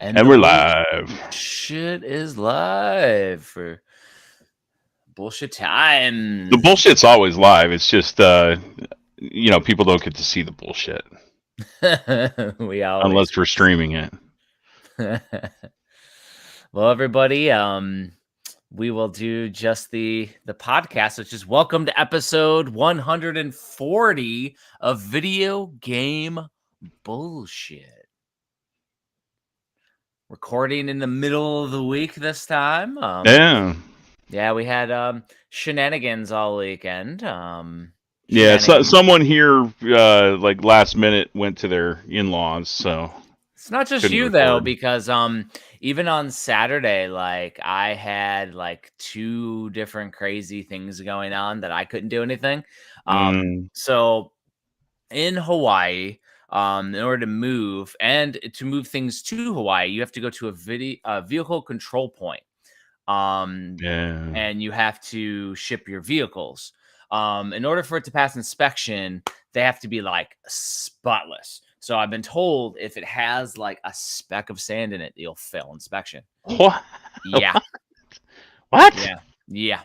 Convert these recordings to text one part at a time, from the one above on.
And And the we're live. bullshit is live for bullshit The time. bullshit's always live. It's just, people don't get to see the bullshit We unless always. we're streaming it. Well, everybody, we will do just the podcast, which is welcome to episode 140 of Video Game Bullshit. Recording in the middle of the week this time. Yeah, we had shenanigans all weekend. Yeah, so someone here, like last minute, went to their in-laws, so it's not just you though, because even on Saturday, like I had like 2 different crazy things going on that I couldn't do anything. So in Hawaii, in order to move and to move things to Hawaii, you have to go to a vehicle control point. And you have to ship your vehicles. In order for it to pass inspection, they have to be like spotless. So I've been told if it has like a speck of sand in it, you'll fail inspection. What? Yeah. What? Yeah.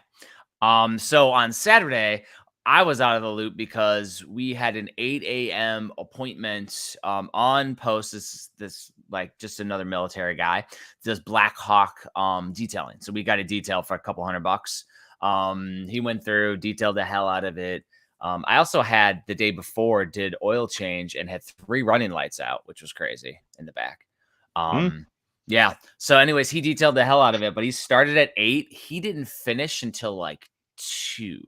So on Saturday, I was out of the loop because we had an 8 a.m. appointment on post. This like just another military guy does Black Hawk detailing. So we got a detail for a couple $100. He went through, detailed the hell out of it. I also had the day before did oil change and had 3 running lights out, which was crazy in the back. Yeah. So anyways, he detailed the hell out of it, but he started at 8. He didn't finish until like 2.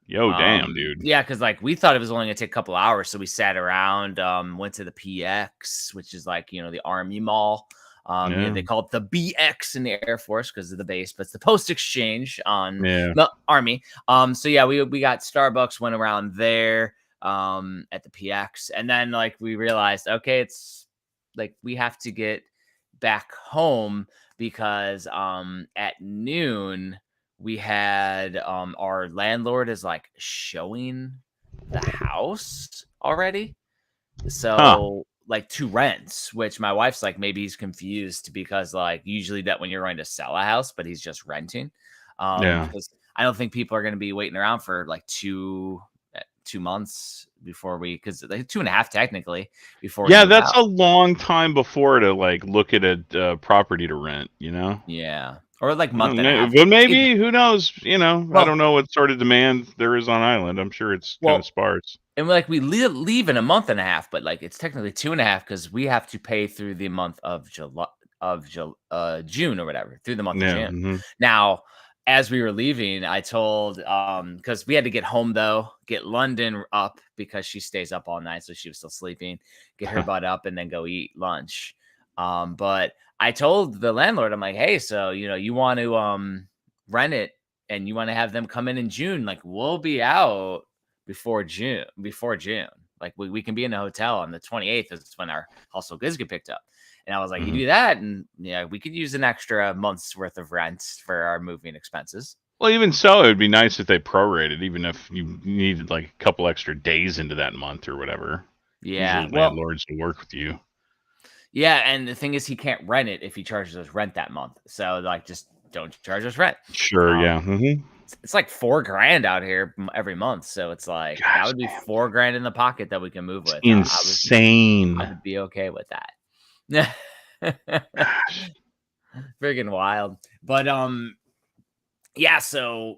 Yo, damn, dude. Yeah, because like we thought it was only gonna take a couple hours, so we sat around, went to the PX, which is like the Army Mall. They call it the BX in the Air Force because of the base, but it's the post exchange on the Army. So yeah, we got Starbucks, went around there at the PX, and then like we realized, okay, it's like we have to get back home because at noon we had our landlord is like showing the house already. So like 2 rents, which my wife's like, maybe he's confused because like usually that when you're going to sell a house, but he's just renting. Because I don't think people are going to be waiting around for like 2 months before because like 2.5 technically before. Yeah, that's a long time before to like look at a property to rent, Yeah. Or like month and a half. But maybe, who knows? I don't know what sort of demand there is on island. I'm sure it's kind of sparse. And like we leave in a month and a half, but like it's technically 2.5 because we have to pay through the month of June or whatever, through the month of June. Mm-hmm. Now, as we were leaving, I told because we had to get home though, get London up because she stays up all night, so she was still sleeping, get her butt up and then go eat lunch. But I told the landlord, I'm like, hey, so you want to rent it and you want to have them come in June, like we'll be out before June. Like we can be in a hotel on the 28th. That's when our household goods get picked up. And I was like, you do that, and yeah, we could use an extra month's worth of rent for our moving expenses. Well, even so, it would be nice if they prorated, even if you needed like a couple extra days into that month or whatever. Yeah, usually landlords will work with you. Yeah, and the thing is, he can't rent it if he charges us rent that month. So like, just don't charge us rent. Sure, yeah. It's like $4,000 out here every month, so it's like that would be $4,000 in the pocket that we can move with. Insane. I would be okay with that. Friggin' wild. But yeah, so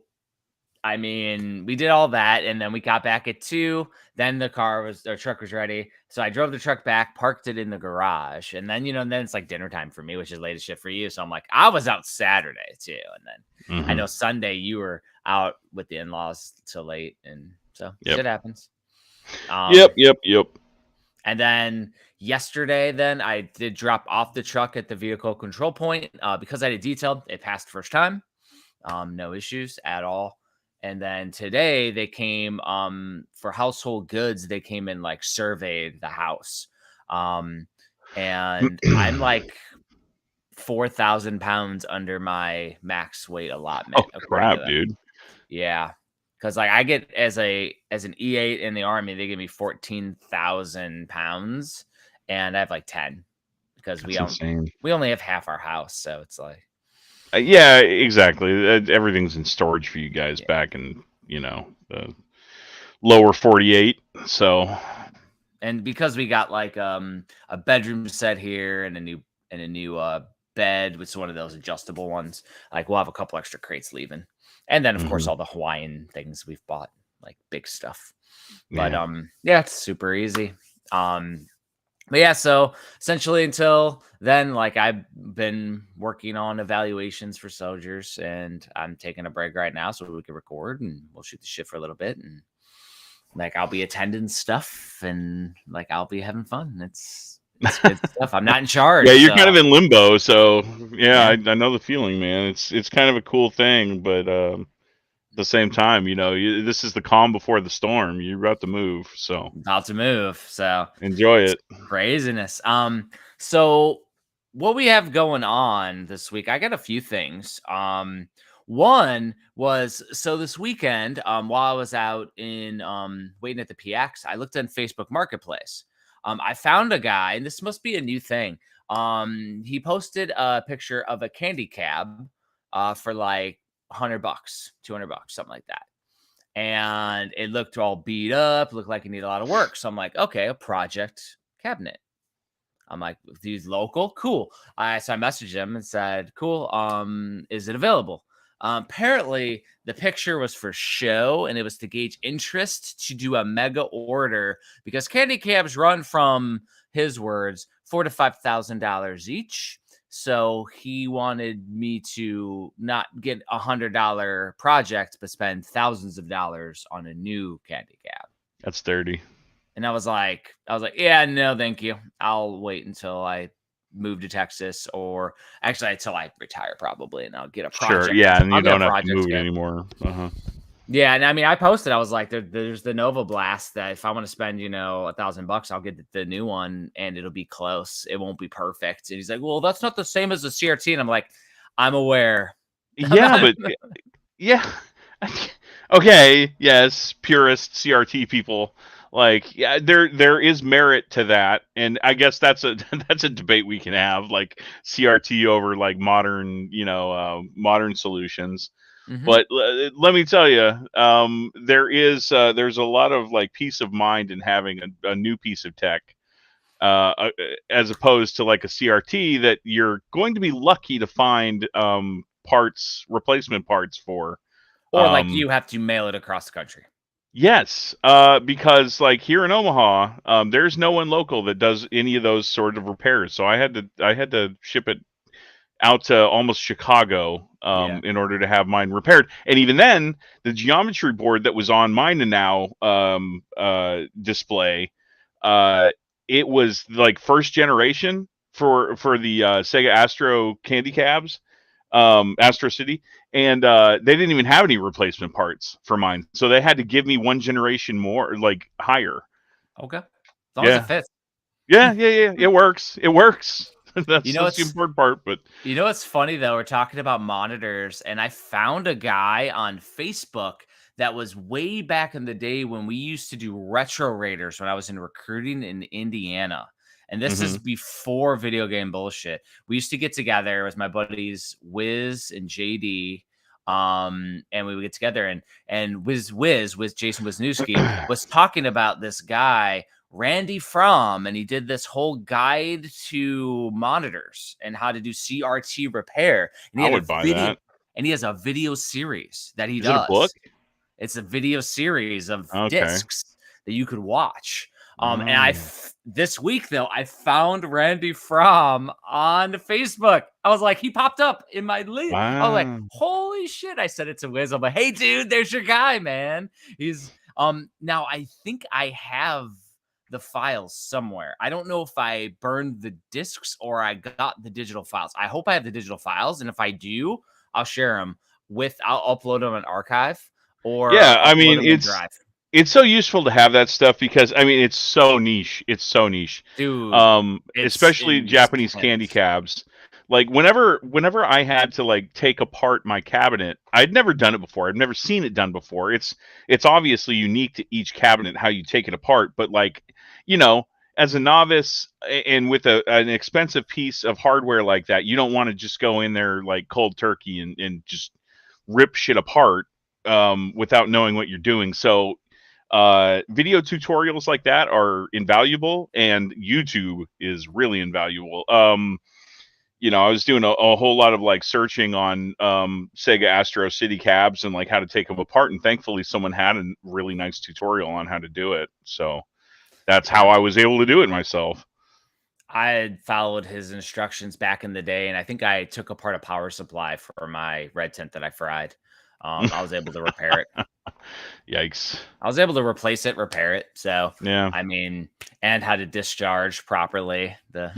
I mean, we did all that, and then we got back at 2. Then our truck was ready. So I drove the truck back, parked it in the garage, and then then it's like dinner time for me, which is late as shit for you. So I'm like, I was out Saturday too, and then I know Sunday you were out with the in-laws till late, and so shit happens. Yep. And then yesterday, then I did drop off the truck at the vehicle control point because I did detailed. It passed first time, no issues at all. And then today they came for household goods. They came and like surveyed the house. And I'm like 4,000 pounds under my max weight allotment. Oh crap, dude. Yeah. Cause like I get as an E8 in the Army, they give me 14,000 pounds and I have like 10. because That's insane. we only have half our house, so it's like Yeah, exactly. Everything's in storage for you guys back in the lower 48. So, and because we got like a bedroom set here and a new bed, which is one of those adjustable ones, like we'll have a couple extra crates leaving, and then of course all the Hawaiian things we've bought, like big stuff. But yeah, it's super easy. But yeah, so essentially until then, like I've been working on evaluations for soldiers, and I'm taking a break right now so we can record and we'll shoot the shit for a little bit, and like I'll be attending stuff and like I'll be having fun. It's good stuff. I'm not in charge. Yeah, you're kind of in limbo, so yeah. I know the feeling, man. It's kind of a cool thing, but at the same time, this is the calm before the storm. You're about to move, so enjoy it. Craziness. So what we have going on this week, I got a few things. One was, so this weekend, while I was out in waiting at the PX, I looked on Facebook Marketplace. I found a guy, and this must be a new thing. He posted a picture of a candy cab for like $100, $200, something like that. And it looked all beat up, looked like it needed a lot of work. So I'm like, okay, a project cabinet. I'm like, these local, cool. So I messaged him and said, cool. Is it available? Apparently the picture was for show, and it was to gauge interest to do a mega order because candy cabs run from, his words, $4,000 to $5,000 each. So he wanted me to not get $100 project, but spend thousands of dollars on a new candy cab. That's dirty. And I was like, yeah, no, thank you. I'll wait until I move to Texas, or actually until I retire probably, and I'll get a project. Sure, yeah, and you don't have to move anymore. Yeah, and I mean, I posted, I was like, there's the Nova Blast that if I want to spend, $1,000, I'll get the new one, and it'll be close. It won't be perfect. And he's like, well, that's not the same as the CRT. And I'm like, I'm aware. Yeah, but yeah, okay, yes, purist CRT people. Like, yeah, there is merit to that, and I guess that's a debate we can have, like CRT over like modern, modern solutions. But let me tell you, there's a lot of like peace of mind in having a new piece of tech, as opposed to like a CRT that you're going to be lucky to find replacement parts for, or like you have to mail it across the country. Yes, because like here in Omaha, there's no one local that does any of those sort of repairs. So I had to ship it out to almost Chicago in order to have mine repaired. And even then, the geometry board that was on mine and now display, it was like first generation for the Sega Astro candy cabs, Astro City. And they didn't even have any replacement parts for mine, so they had to give me one generation more, like higher. Okay, as long as it fits. Yeah, it works. It works. That's the important part. But it's funny though. We're talking about monitors, and I found a guy on Facebook that was way back in the day when we used to do retro raiders when I was in recruiting in Indiana. And this is before video game bullshit. We used to get together with my buddies Wiz and JD, and we would get together, and Wiz Jason Wisniewski was talking about this guy Randy Fromm, and he did this whole guide to monitors and how to do CRT repair. And I would buy that. And he has a video series that he does. Is it a book? It's a video series of discs that you could watch. And this week though, I found Randy Fromm on Facebook. I was like, he popped up in my list. Wow. I was like, holy shit. I said it to Wiz. I'm like, hey dude, there's your guy, man. He's now I think I have the files somewhere. I don't know if I burned the discs or I got the digital files. I hope I have the digital files, and if I do, I'll share them I'll upload them on archive, or I mean, it's so useful to have that stuff because I mean it's so niche. It's so niche, dude. Especially Japanese candy cabs. Like whenever I had to like take apart my cabinet, I'd never done it before. I've never seen it done before. It's obviously unique to each cabinet how you take it apart, but like as a novice and with an expensive piece of hardware like that, you don't want to just go in there like cold turkey and just rip shit apart without knowing what you're doing. So video tutorials like that are invaluable, and YouTube is really invaluable. I was doing a whole lot of like searching on Sega Astro City cabs and like how to take them apart, and thankfully someone had a really nice tutorial on how to do it. So that's how I was able to do it myself. I had followed his instructions back in the day, and I think I took apart a power supply for my red tent that I fried. I was able to repair it. Yikes. I was able to replace it, repair it. So, yeah, I mean, and how to discharge properly the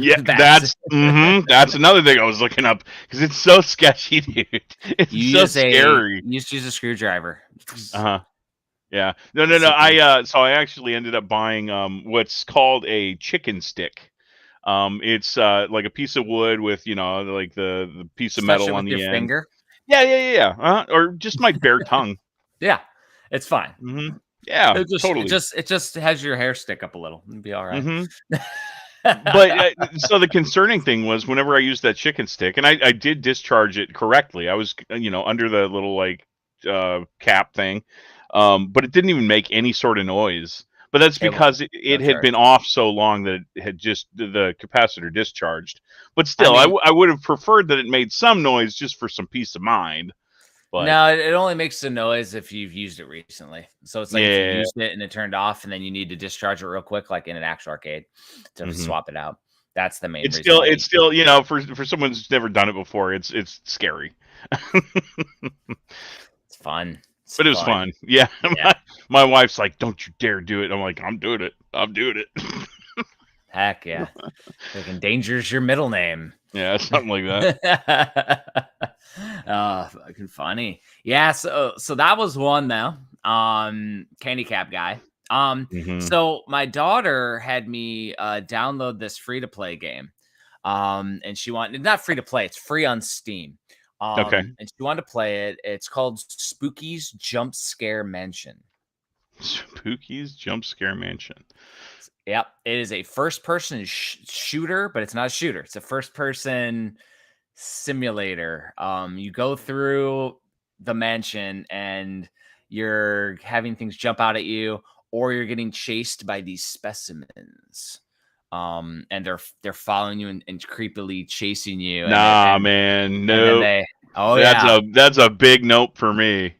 that's another thing I was looking up, because it's so sketchy, dude. It's so scary. You just use a screwdriver. Yeah. No. I actually ended up buying what's called a chicken stick. It's like a piece of wood with like the piece of metal on the end. Finger? Yeah. Or just my bare tongue. Yeah, it's fine. Mm-hmm. Yeah, totally. It just has your hair stick up a little. It'll be all right. Mm-hmm. But so the concerning thing was whenever I used that chicken stick, and I did discharge it correctly. I was under the little like cap thing, but it didn't even make any sort of noise. But that's because it had been off so long that it had just the capacitor discharged. But still, I would have preferred that it made some noise just for some peace of mind. But no, it only makes a noise if you've used it recently. So it's like if you used it and it turned off, and then you need to discharge it real quick, like in an actual arcade, to swap it out. That's the main reason. It's still for someone who's never done it before, it's scary. It's fun. But it was fun. Yeah. My wife's like, "Don't you dare do it." I'm like, "I'm doing it. I'm doing it." Heck yeah. Like endangers your middle name. Yeah, something like that. Fucking funny. Yeah, so that was one though. Candy Cap guy. So my daughter had me download this free-to-play game. And she wanted, not free to play, it's free on Steam. Okay. And she wanted to play it. It's called Spooky's Jump Scare Mansion. Spooky's Jump Scare Mansion. Yep. It is a first-person shooter, but it's not a shooter. It's a first-person simulator. You go through the mansion and you're having things jump out at you, or you're getting chased by these specimens. And they're following you and creepily chasing you. Man, no. That's a big nope for me.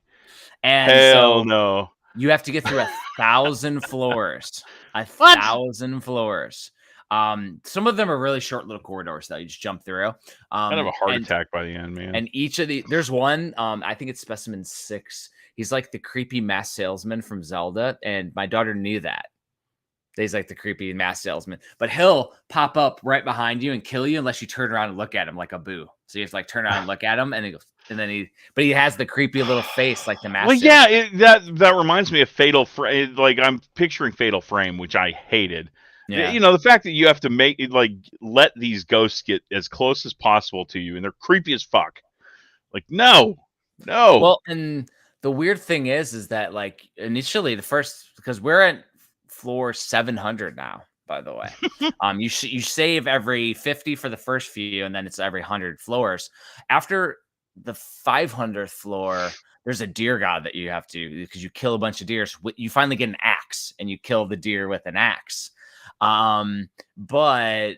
And hell no. You have to get through 1,000 floors. 1,000 floors. Some of them are really short little corridors that you just jump through. I'd have a heart attack by the end, man. And each of there's one, I think it's Specimen 6. He's like the creepy mask salesman from Zelda, and my daughter knew that. He's like the creepy mask salesman, but he'll pop up right behind you and kill you unless you turn around and look at him like a boo. So you have to like turn around and look at him, and he goes, but he has the creepy little face like the mask. Well, yeah, that reminds me of Fatal Frame. Like I'm picturing Fatal Frame, which I hated. Yeah. The fact that you have to let these ghosts get as close as possible to you, and they're creepy as fuck. Like no. Well, and the weird thing is that like initially because we're at floor 700 now, by the way. You save every 50 for the first few, and then it's every 100 floors. After the 500th floor, there's a deer god that you have to, because you kill a bunch of deer. You finally get an axe, and you kill the deer with an axe. But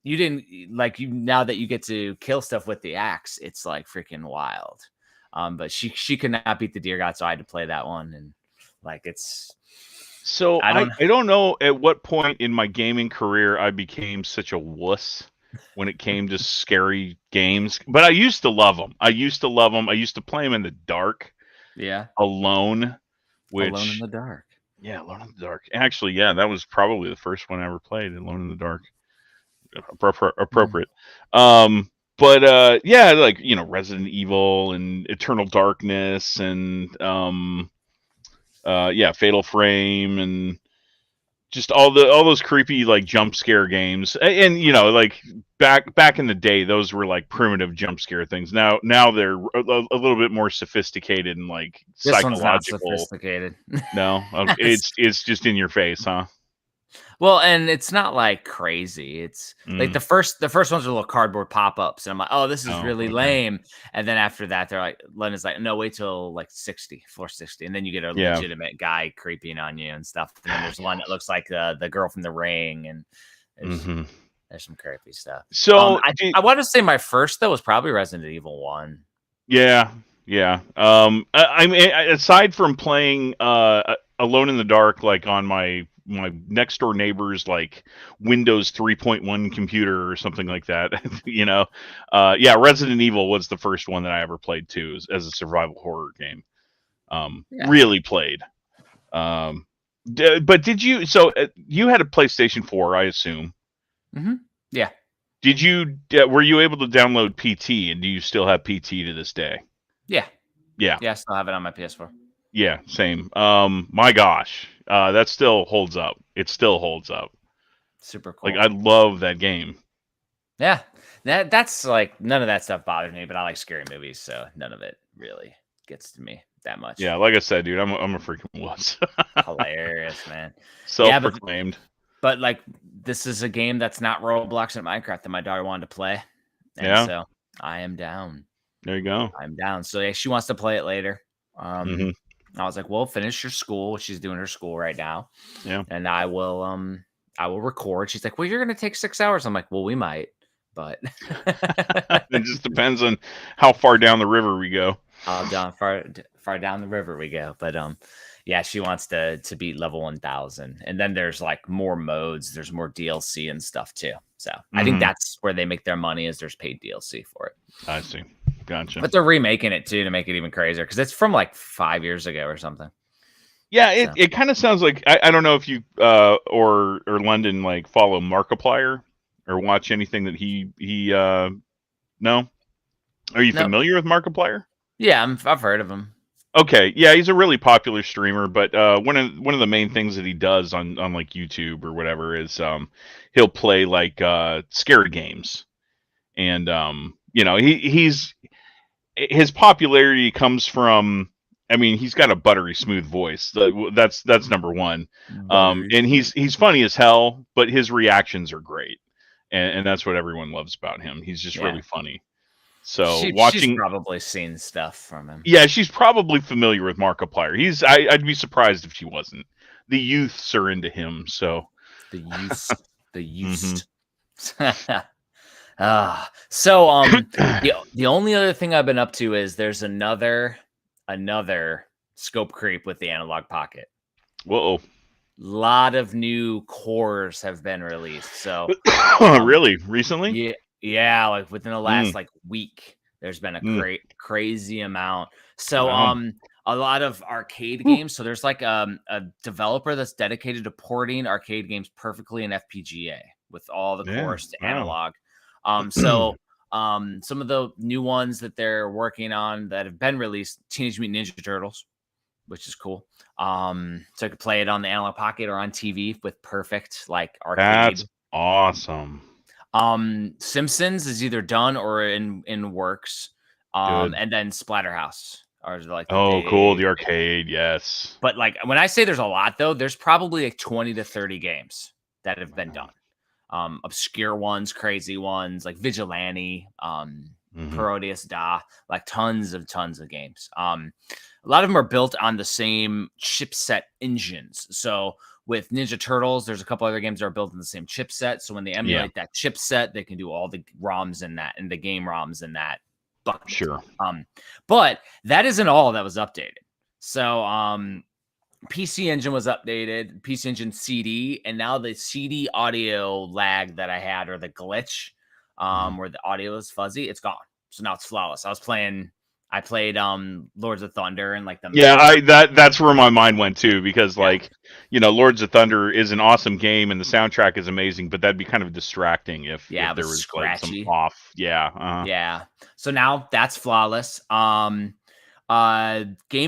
you didn't now that you get to kill stuff with the axe, it's like freaking wild. But she could not beat the deer god, so I had to play that one, and like it's. So I don't know at what point in my gaming career I became such a wuss when it came to scary games, but I used to love them. I used to play them in the dark. Yeah. Alone in the dark. Yeah, Alone in the Dark. Actually, yeah, that was probably the first one I ever played, Alone in the Dark. Appropriate. But yeah, like Resident Evil and Eternal Darkness and Fatal Frame and just all those creepy like jump scare games. And like back in the day, those were like primitive jump scare things. Now they're a little bit more sophisticated and like this psychological. One's not sophisticated. No, it's just in your face, huh? Well, and it's not like crazy. It's like the first ones are little cardboard pop-ups, and I'm like, oh, this is really lame. And then after that, they're like, London's like, no, wait till like 60, floor 60, and then you get a legitimate guy creeping on you and stuff. And then there's one that looks like the girl from The Ring, and there's some creepy stuff. So I want to say my first though was probably Resident Evil 1. Yeah. I mean, aside from playing Alone in the Dark, like on my next door neighbor's like Windows 3.1 computer or something like that, Resident Evil was the first one that I ever played too, as a survival horror game. Really played. But did you? So you had a PlayStation 4, I assume. Mm-hmm. Yeah. Did you? Were you able to download PT, and do you still have PT to this day? Yeah. Yeah. I still have it on my PS4. Yeah, same. My gosh, that still holds up. It still holds up. Super cool. Like, I love that game. Yeah, that's like, none of that stuff bothers me, but I like scary movies, so none of it really gets to me that much. Yeah, like I said, dude, I'm a freaking wuss. Hilarious, man. Self-proclaimed. But like, this is a game that's not Roblox and Minecraft that my daughter wanted to play, and so I am down. There you go. I'm down. So yeah, she wants to play it later. I was like, well, finish your school. She's doing her school right now. Yeah. And I will record. She's like, well, you're going to take 6 hours. I'm like, well, we might, but it just depends on how far down the river we go. Far down the river we go. But yeah, she wants to beat level 1000. And then there's like more modes. There's more DLC and stuff too. So I think that's where they make their money, is there's paid DLC for it. I see. Gotcha. But they're remaking it too to make it even crazier, because it's from like 5 years ago or something. Yeah, it kind of sounds like, I don't know if you or London like follow Markiplier or watch anything that he no? Are you familiar with Markiplier? Yeah, I've heard of him. Okay, yeah, he's a really popular streamer, but one of the main things that he does on like YouTube or whatever is he'll play like scary games, and his popularity comes from, I mean, he's got a buttery smooth voice. That's number one, and he's funny as hell, but his reactions are great, and that's what everyone loves about him. He's just really funny. So she's probably seen stuff from him. Yeah, she's probably familiar with Markiplier. I'd be surprised if she wasn't. The youths are into him, so the youths. The only other thing I've been up to is there's another scope creep with the Analogue Pocket. Whoa. Lot of new cores have been released. So really? Recently? Yeah, like within the last like week, there's been a crazy amount. So a lot of arcade games. So there's like a developer that's dedicated to porting arcade games perfectly in FPGA with all the cores to analog. So some of the new ones that they're working on that have been released, Teenage Mutant Ninja Turtles, which is cool. So I could play it on the Analogue Pocket or on TV with perfect like arcade. That's awesome. Simpsons is either done or in works. And then Splatterhouse are like cool, the arcade, yes. But like, when I say there's a lot though, there's probably like 20 to 30 games that have been done. Obscure ones, crazy ones, like Vigilante, Parodius Da, like tons of games. A lot of them are built on the same chipset engines. So with Ninja Turtles, there's a couple other games that are built in the same chipset. So when they emulate that chipset, they can do all the ROMs in that, and the game ROMs in that bucket. Sure. But that isn't all that was updated. So PC Engine was updated, PC Engine CD, and now the CD audio lag that I had, or the glitch, where the audio is fuzzy, it's gone. So now it's flawless. I played Lords of Thunder and like the that's where my mind went too, because like, Lords of Thunder is an awesome game and the soundtrack is amazing, but that'd be kind of distracting if there was like some off. Yeah. So now that's flawless. Game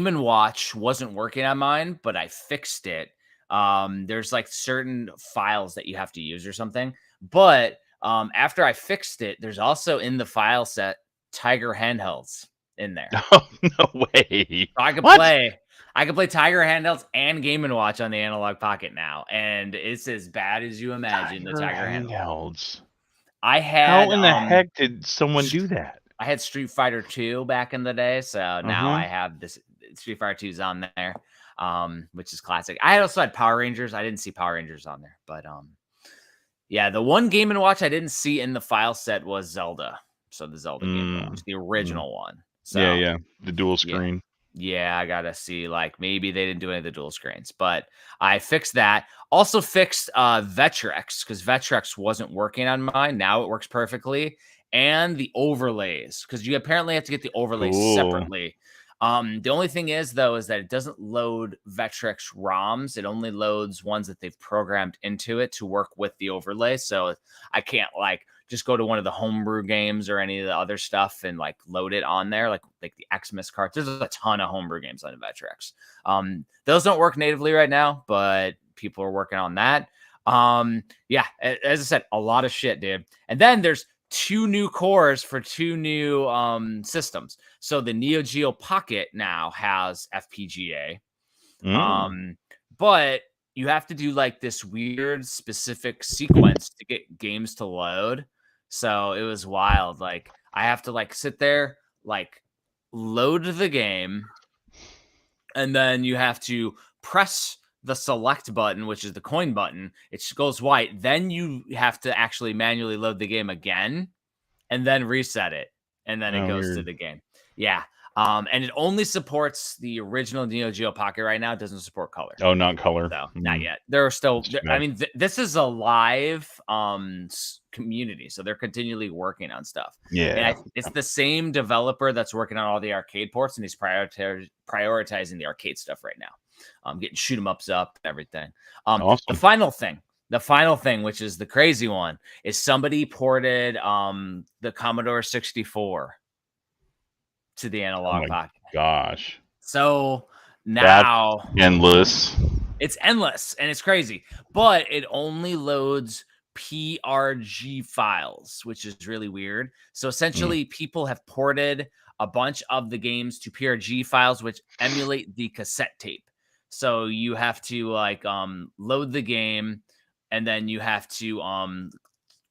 & Watch wasn't working on mine, but I fixed it. There's like certain files that you have to use or something, but after I fixed it, there's also in the file set Tiger handhelds in there. Oh, no way. So I could play I can play Tiger handhelds and Game & Watch on the Analogue Pocket now, and it's as bad as you imagine. The Tiger handhelds. I had. How in the heck did someone do that? I had Street Fighter 2 back in the day, so now I have this Street Fighter 2's on there, which is classic. I also had Power Rangers. I didn't see Power Rangers on there, but yeah, the one Game & Watch I didn't see in the file set was Zelda. So the Zelda Game & Watch, the original one. So, yeah, the dual screen. Yeah, I gotta see. Like maybe they didn't do any of the dual screens, but I fixed that. Also fixed Vectrex because Vectrex wasn't working on mine. Now it works perfectly. And the overlays, because you apparently have to get the overlays separately. The only thing is, though, is that it doesn't load Vectrex ROMs. It only loads ones that they've programmed into it to work with the overlay. So I can't like just go to one of the homebrew games or any of the other stuff and like load it on there, like the Xmas cards. There's a ton of homebrew games on Vectrex. Those don't work natively right now, but people are working on that. Yeah, as I said, a lot of shit, dude. And then there's 2 new cores for 2 new systems. So the Neo Geo Pocket now has FPGA. But you have to do like this weird specific sequence to get games to load. So it was wild. Like I have to like sit there, like load the game, and then you have to press the select button, which is the coin button. It goes white. Then you have to actually manually load the game again and then reset it. And then it goes to the game. Yeah. And it only supports the original Neo Geo Pocket right now. It doesn't support color. Oh, not color. So not yet. There are still, I mean, this is a live community. So they're continually working on stuff. Yeah. And it's the same developer that's working on all the arcade ports, and he's prioritizing the arcade stuff right now. Getting shoot 'em ups up, everything. Awesome. The final thing, which is the crazy one, is somebody ported the Commodore 64 to the Analogue Pocket. Gosh. So now that's endless. It's endless and it's crazy, but it only loads PRG files, which is really weird. So essentially people have ported a bunch of the games to PRG files, which emulate the cassette tape. So you have to like load the game, and then you have to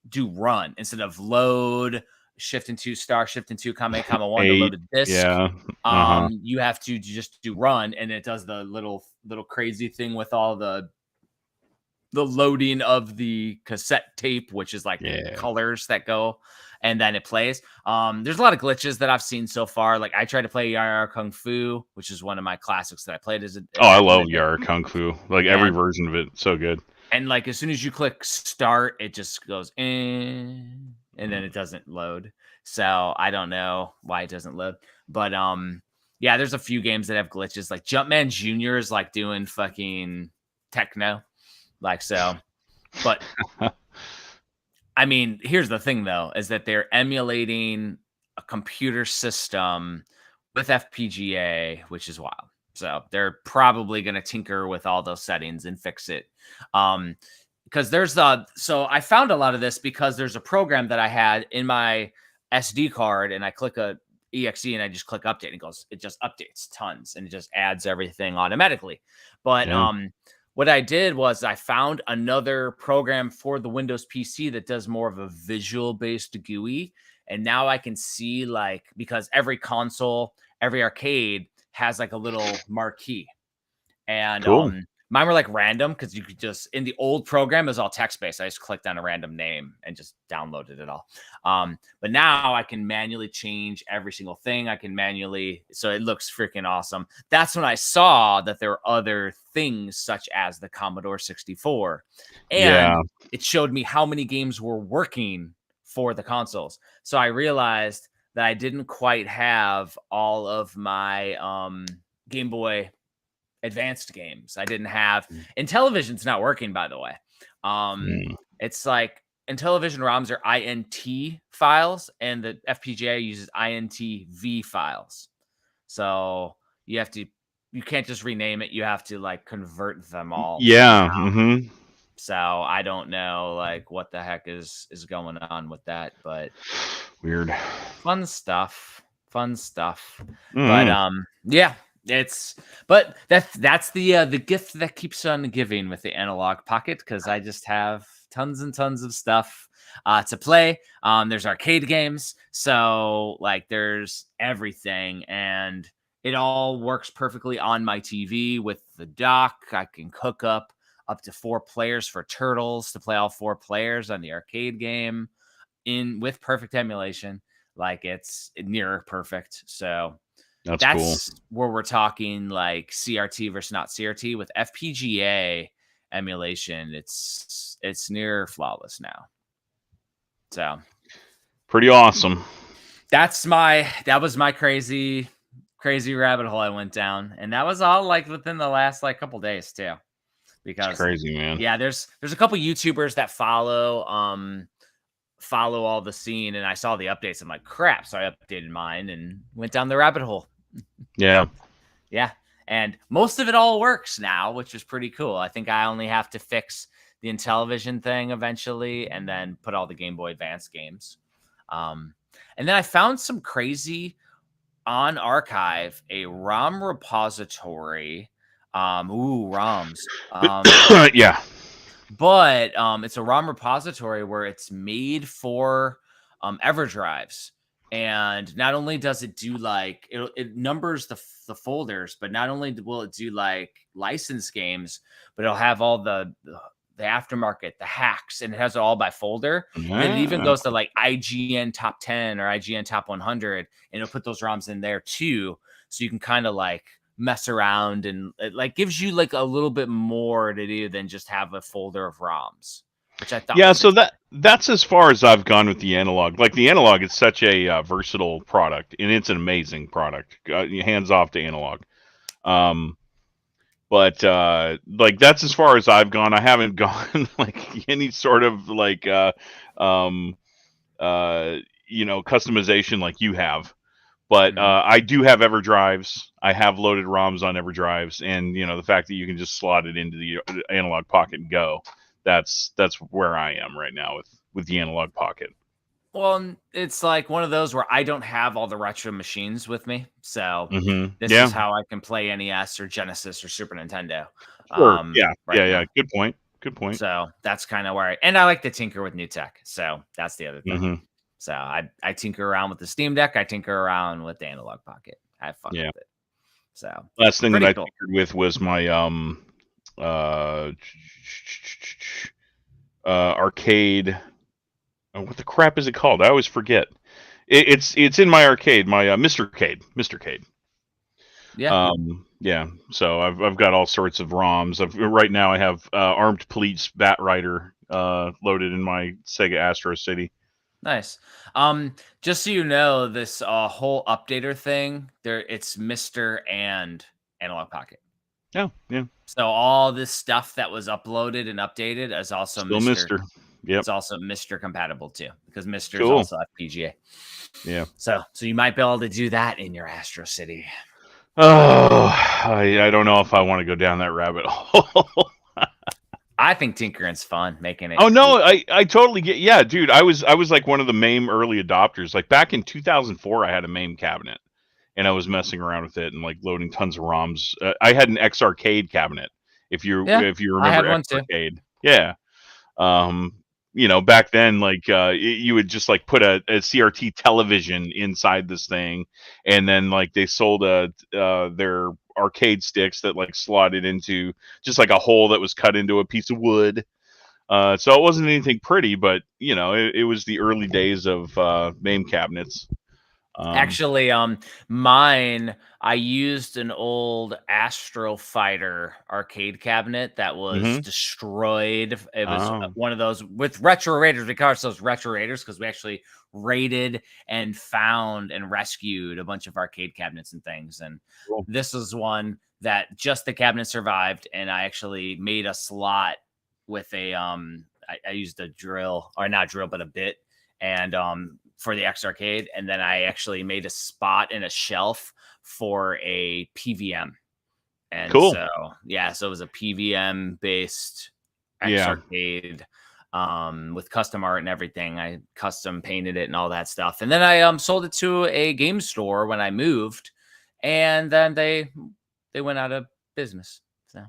do run instead of load, shift into star, shift into comma 1 to load a disk. Yeah. You have to just do run, and it does the little crazy thing with all the loading of the cassette tape, which is like the colors that go, and then it plays. There's a lot of glitches that I've seen so far. Like I tried to play Yara Kung Fu, which is one of my classics that I played as a I love Yara Kung Fu. Like every version of it, so good. And like as soon as you click start, it just goes in, and then it doesn't load. So I don't know why it doesn't load. But yeah, there's a few games that have glitches. Like Jumpman Jr. is like doing fucking techno. Like so. But I mean, here's the thing though, is that they're emulating a computer system with FPGA, which is wild. So they're probably going to tinker with all those settings and fix it. Because there's so I found a lot of this because there's a program that I had in my SD card, and I click a exe and I just click update, and it just updates tons, and it just adds everything automatically. But what I did was I found another program for the Windows PC that does more of a visual based GUI. And now I can see, like, because every console, every arcade has like a little marquee, and mine were like random because you could just, in the old program, it was all text based. I just clicked on a random name and just downloaded it all. But now I can manually change every single thing. So it looks freaking awesome. That's when I saw that there were other things such as the Commodore 64, and it showed me how many games were working for the consoles. So I realized that I didn't quite have all of my Game Boy Advanced games. I didn't have, and Intellivision's not working, by the way. It's like Intellivision ROMs are INT files, and the FPGA uses INTV files. So you can't just rename it. You have to like convert them all. Yeah. So I don't know like what the heck is going on with that, but weird. Fun stuff. But yeah. But that's the gift that keeps on giving with the Analogue Pocket, because I just have tons and tons of stuff to play. There's arcade games, so like there's everything, and it all works perfectly on my TV with the dock. I can hook up to 4 players for Turtles to play all 4 players on the arcade game with perfect emulation. Like it's near perfect. So that's cool. Where we're talking like CRT versus not CRT. With FPGA emulation, it's near flawless now. So pretty awesome. That was my crazy rabbit hole I went down, and that was all like within the last like couple days too. Because it's crazy, man. Yeah, there's a couple YouTubers that follow all the scene, and I saw the updates. I'm like, crap. So I updated mine and went down the rabbit hole. Yeah. Yeah. And most of it all works now, which is pretty cool. I think I only have to fix the Intellivision thing eventually, and then put all the Game Boy Advance games. And then I found some crazy on archive, a ROM repository. ROMs. Yeah. But it's a ROM repository where it's made for EverDrives. And not only does it do like it numbers the folders, but not only will it do like licensed games, but it'll have all the aftermarket, the hacks, and it has it all by folder. And it even goes to like IGN top 10 or IGN top 100, and it'll put those ROMs in there too, so you can kind of like mess around, and it like gives you like a little bit more to do than just have a folder of ROMs, which I thought. Yeah, so that's as far as I've gone with the Analogue. Like the Analogue is such a versatile product, and it's an amazing product. Hands off to Analogue. But like that's as far as I've gone. I haven't gone like any sort of like customization like you have. But I do have EverDrives. I have loaded ROMs on EverDrives, and the fact that you can just slot it into the Analogue Pocket and go. That's where I am right now with the Analogue Pocket. Well, it's like one of those where I don't have all the retro machines with me, so this is how I can play NES or Genesis or Super Nintendo. Sure. Yeah. Good point. So that's kind of where I like to tinker with new tech. So that's the other thing. So I tinker around with the Steam Deck. I tinker around with the Analogue Pocket. I have fun with it. So last thing that I tinkered with was my arcade. What the crap is it called? I always forget. It's in my arcade. My Mr. Cade. Yeah. Yeah. So I've got all sorts of ROMs. Right now I have Armed Police Bat Rider loaded in my Sega Astro City. Nice. Just so you know, this whole updater thing, it's Mr. and Analogue Pocket. Oh, yeah. So all this stuff that was uploaded and updated is also still Mr. Yep. It's also Mr. compatible too, because Mr. is also FPGA. Yeah. So you might be able to do that in your Astro City. Oh, I don't know if I want to go down that rabbit hole. I think tinkering's fun, making it. Oh no, I totally get. Yeah, dude, I was like one of the MAME early adopters. Like back in 2004, I had a MAME cabinet, and I was messing around with it and like loading tons of ROMs. I had an X Arcade cabinet. If you remember X Arcade, yeah. Back then, like you would just like put a CRT television inside this thing, and then like they sold their arcade sticks that like slotted into just like a hole that was cut into a piece of wood. So it wasn't anything pretty, but it was the early days of MAME cabinets. Actually, mine, I used an old Astro Fighter arcade cabinet that was destroyed. It was one of those with retro raiders. We call those retro raiders because we actually raided and found and rescued a bunch of arcade cabinets and things. And this was one that just the cabinet survived. And I actually made a slot with a, I used a drill, or not drill, but a bit. And, for the X Arcade, and then I actually made a spot in a shelf for a PVM. And so it was a PVM based X Arcade with custom art and everything. I custom painted it and all that stuff. And then I sold it to a game store when I moved, and then they went out of business. So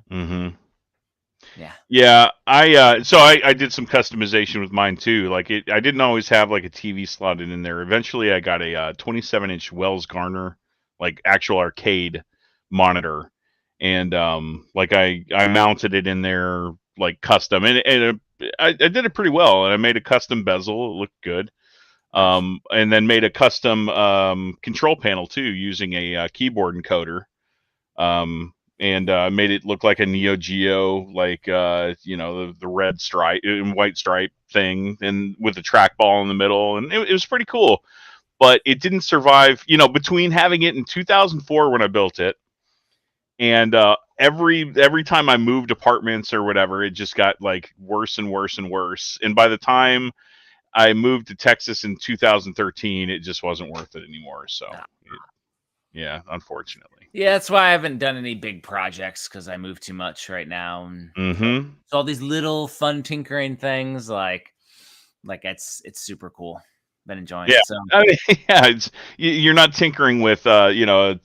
yeah, I did some customization with mine too. Like I didn't always have like a TV slotted in there. Eventually, I got a 27-inch Wells Garner, like actual arcade monitor, and like I mounted it in there like custom, and I did it pretty well. And I made a custom bezel; it looked good. And then made a custom control panel too, using a keyboard encoder. And made it look like a Neo Geo, like the red stripe and white stripe thing, and with the trackball in the middle, and it was pretty cool. But it didn't survive, between having it in 2004 when I built it, and every time I moved apartments or whatever, it just got like worse and worse and worse. And by the time I moved to Texas in 2013, it just wasn't worth it anymore. So. Yeah, unfortunately. Yeah, that's why I haven't done any big projects, because I move too much right now. So all these little fun tinkering things, like it's super cool. Been enjoying it. So I mean, you're not tinkering with a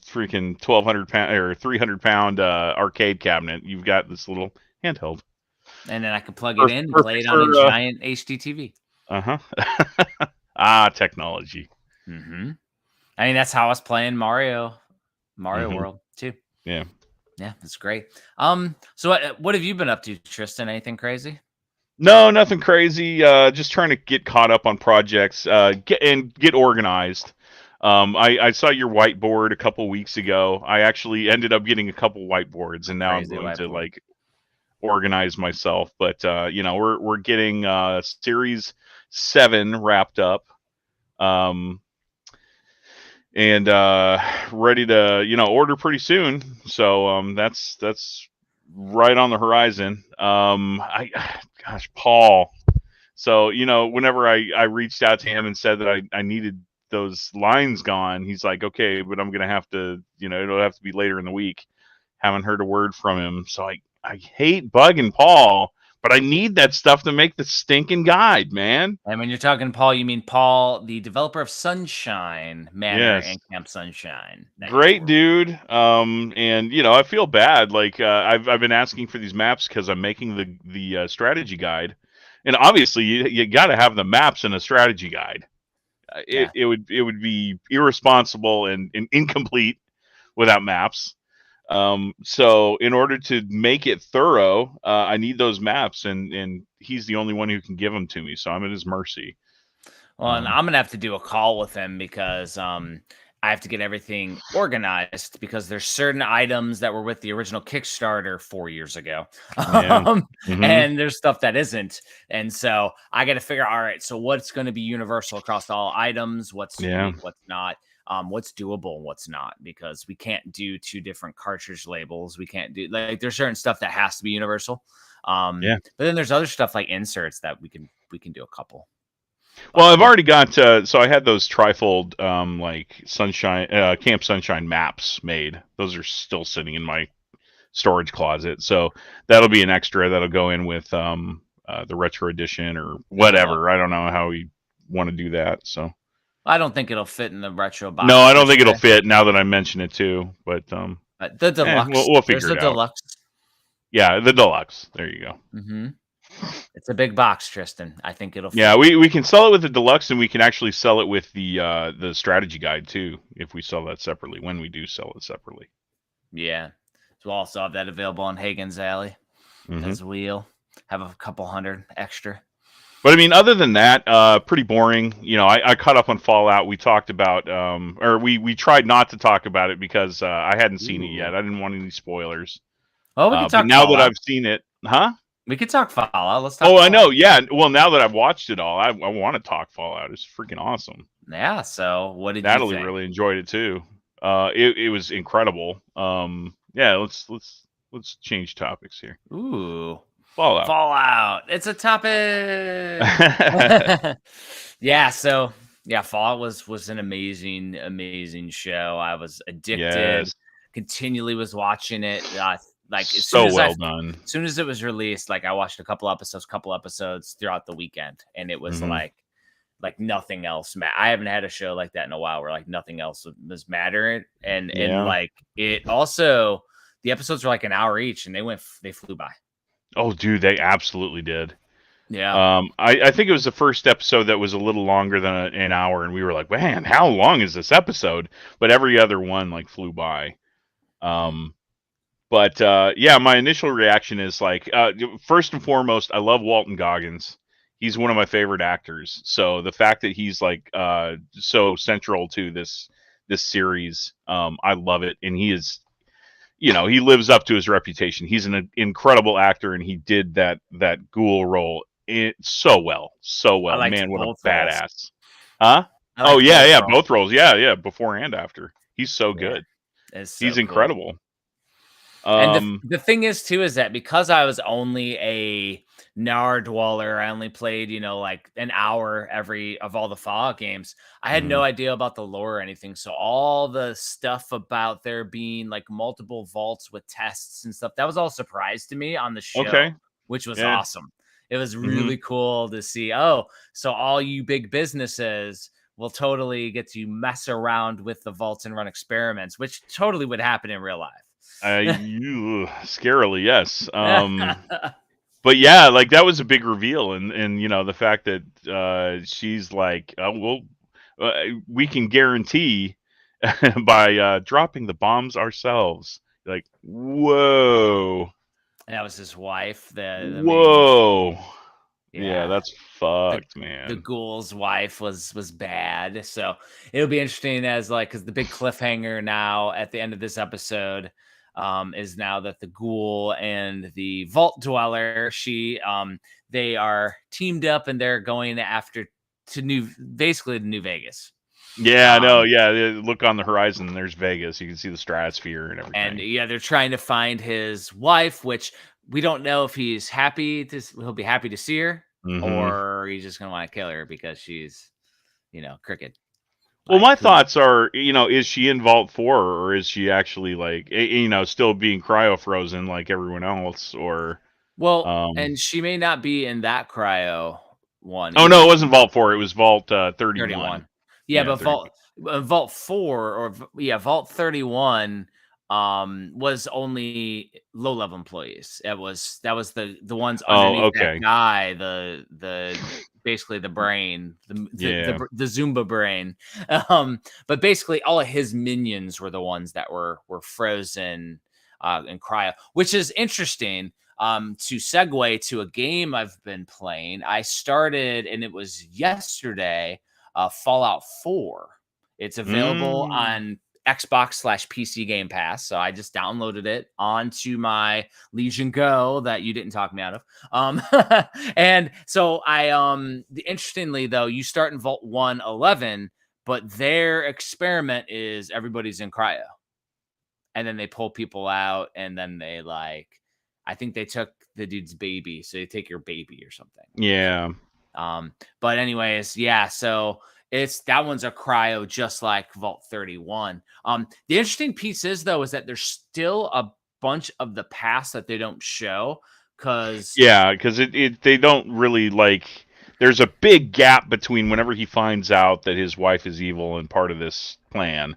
freaking 1,200-pound or 300-pound arcade cabinet. You've got this little handheld, and then I can plug it in and play it on a giant HD TV. Technology. I mean, that's how I was playing Mario World too. Yeah, it's great. So what have you been up to, Tristan? Anything crazy? No, nothing crazy. Just trying to get caught up on projects, get organized. I saw your whiteboard a couple weeks ago. I actually ended up getting a couple whiteboards, and now I'm going to like organize myself. But we're getting Series 7 wrapped up. And ready to order pretty soon. So that's right on the horizon. Paul. So whenever I reached out to him and said that I needed those lines gone, he's like, okay, but I'm gonna have to it'll have to be later in the week. Haven't heard a word from him. So I hate bugging Paul, but I need that stuff to make the stinking guide, man. And when you're talking Paul, you mean Paul, the developer of Sunshine Manor and Camp Sunshine. Great dude. And I feel bad. Like I've been asking for these maps because I'm making the strategy guide, and obviously you got to have the maps in a strategy guide. It would be irresponsible and incomplete without maps. So in order to make it thorough, I need those maps, and he's the only one who can give them to me. So I'm at his mercy. Well, and I'm gonna have to do a call with him, because I have to get everything organized, because there's certain items that were with the original Kickstarter 4 years ago, and there's stuff that isn't. And so I got to figure out, all right, so what's going to be universal across all items, what's unique, what's not. What's doable and what's not, because we can't do two different cartridge labels. We can't do, like, there's certain stuff that has to be universal. But then there's other stuff like inserts that we can do a couple. Well, I've already got so I had those trifold like Sunshine Camp Sunshine maps made. Those are still sitting in my storage closet. So that'll be an extra that'll go in with the retro edition or whatever. I don't know how we want to do that. So I don't think it'll fit in the retro box. No, I don't think it'll fit now that I mention it too. But the deluxe, we'll figure it out. Deluxe. Yeah, the deluxe. There you go. It's a big box, Tristan. I think it'll fit. Yeah, we can sell it with the deluxe, and we can actually sell it with the strategy guide too, if we sell that separately, when we do sell it separately. Yeah. So we'll also have that available on Hagen's Alley as well. Have a couple hundred extra. But I mean, other than that, pretty boring. I caught up on Fallout. We talked about, or we tried not to talk about it because I hadn't seen it yet. I didn't want any spoilers. Oh, we can talk now Fallout. that I've seen it, We could talk Fallout. Let's talk. Oh, Fallout. I know. Yeah. Well, now that I've watched it all, I want to talk Fallout. It's freaking awesome. Yeah. So, what did Natalie you think? really enjoyed it too. It was incredible. Yeah. Let's change topics here. Ooh. Fallout. It's a topic. Yeah. So Fallout was an amazing show. I was addicted. Yes. Continually was watching it. Like as so soon as well done. As soon as it was released, like I watched a couple episodes throughout the weekend, and it was like like nothing else. I haven't had a show like that in a while where like nothing else was mattering. And like it also, the episodes were like an hour each and they flew by. Oh, dude, they absolutely did. Yeah. I think it was the first episode that was a little longer than an hour, and we were like, man, how long is this episode? But every other one like flew by. But yeah, my initial reaction is like, first and foremost, I love Walton Goggins. He's one of my favorite actors. So the fact that he's like so central to this series, I love it, and he is, he lives up to his reputation. He's an incredible actor, and he did that ghoul role so well. Man, what a badass! Huh? Oh yeah, both roles. Yeah, before and after. He's so good. He's incredible. And the thing is too is that because I was only a Nar dweller, I only played like an hour of all the Fallout games. I had no idea about the lore or anything. So all the stuff about there being like multiple vaults with tests and stuff, that was all a surprise to me on the show, which was awesome. It was really cool to see. Oh, so all you big businesses will totally get to mess around with the vaults and run experiments, which totally would happen in real life. Scarily, yes. But yeah, like that was a big reveal, and the fact that she's like, oh, well, we can guarantee by dropping the bombs ourselves. Like, whoa. And that was his wife. Whoa. Yeah, that's fucked, man. The ghoul's wife was bad. So it'll be interesting because the big cliffhanger now at the end of this episode is now that the ghoul and the vault dweller, they are teamed up and they're going after to New Vegas. Yeah, I know. Yeah, look on the horizon. There's Vegas. You can see the stratosphere and everything. And yeah, they're trying to find his wife, which we don't know if he'll be happy to see her, or he's just gonna want to kill her because she's, crooked. Well, my thoughts are, is she in Vault 4 or is she actually like, still being cryo frozen like everyone else? Or and she may not be in that cryo one. Oh no, it wasn't Vault 4. It was Vault 31. Yeah, but Vault 4 Vault 31 was only low level employees. That was the ones underneath that guy, the basically the brain, the Zumba brain. But basically all of his minions were the ones that were frozen in cryo, which is interesting. To segue to a game I've been playing, I started, and it was yesterday, Fallout 4. It's available on Xbox/PC Game Pass. So I just downloaded it onto my Legion Go that you didn't talk me out of. And so interestingly though, you start in Vault 111, but their experiment is everybody's in cryo. And then they pull people out, and then they I think they took the dude's baby. So they take your baby or something. Yeah. But anyways, yeah, so that one's a cryo just like Vault 31. The interesting piece is that there's still a bunch of the past that they don't show because they don't really there's a big gap between whenever he finds out that his wife is evil and part of this plan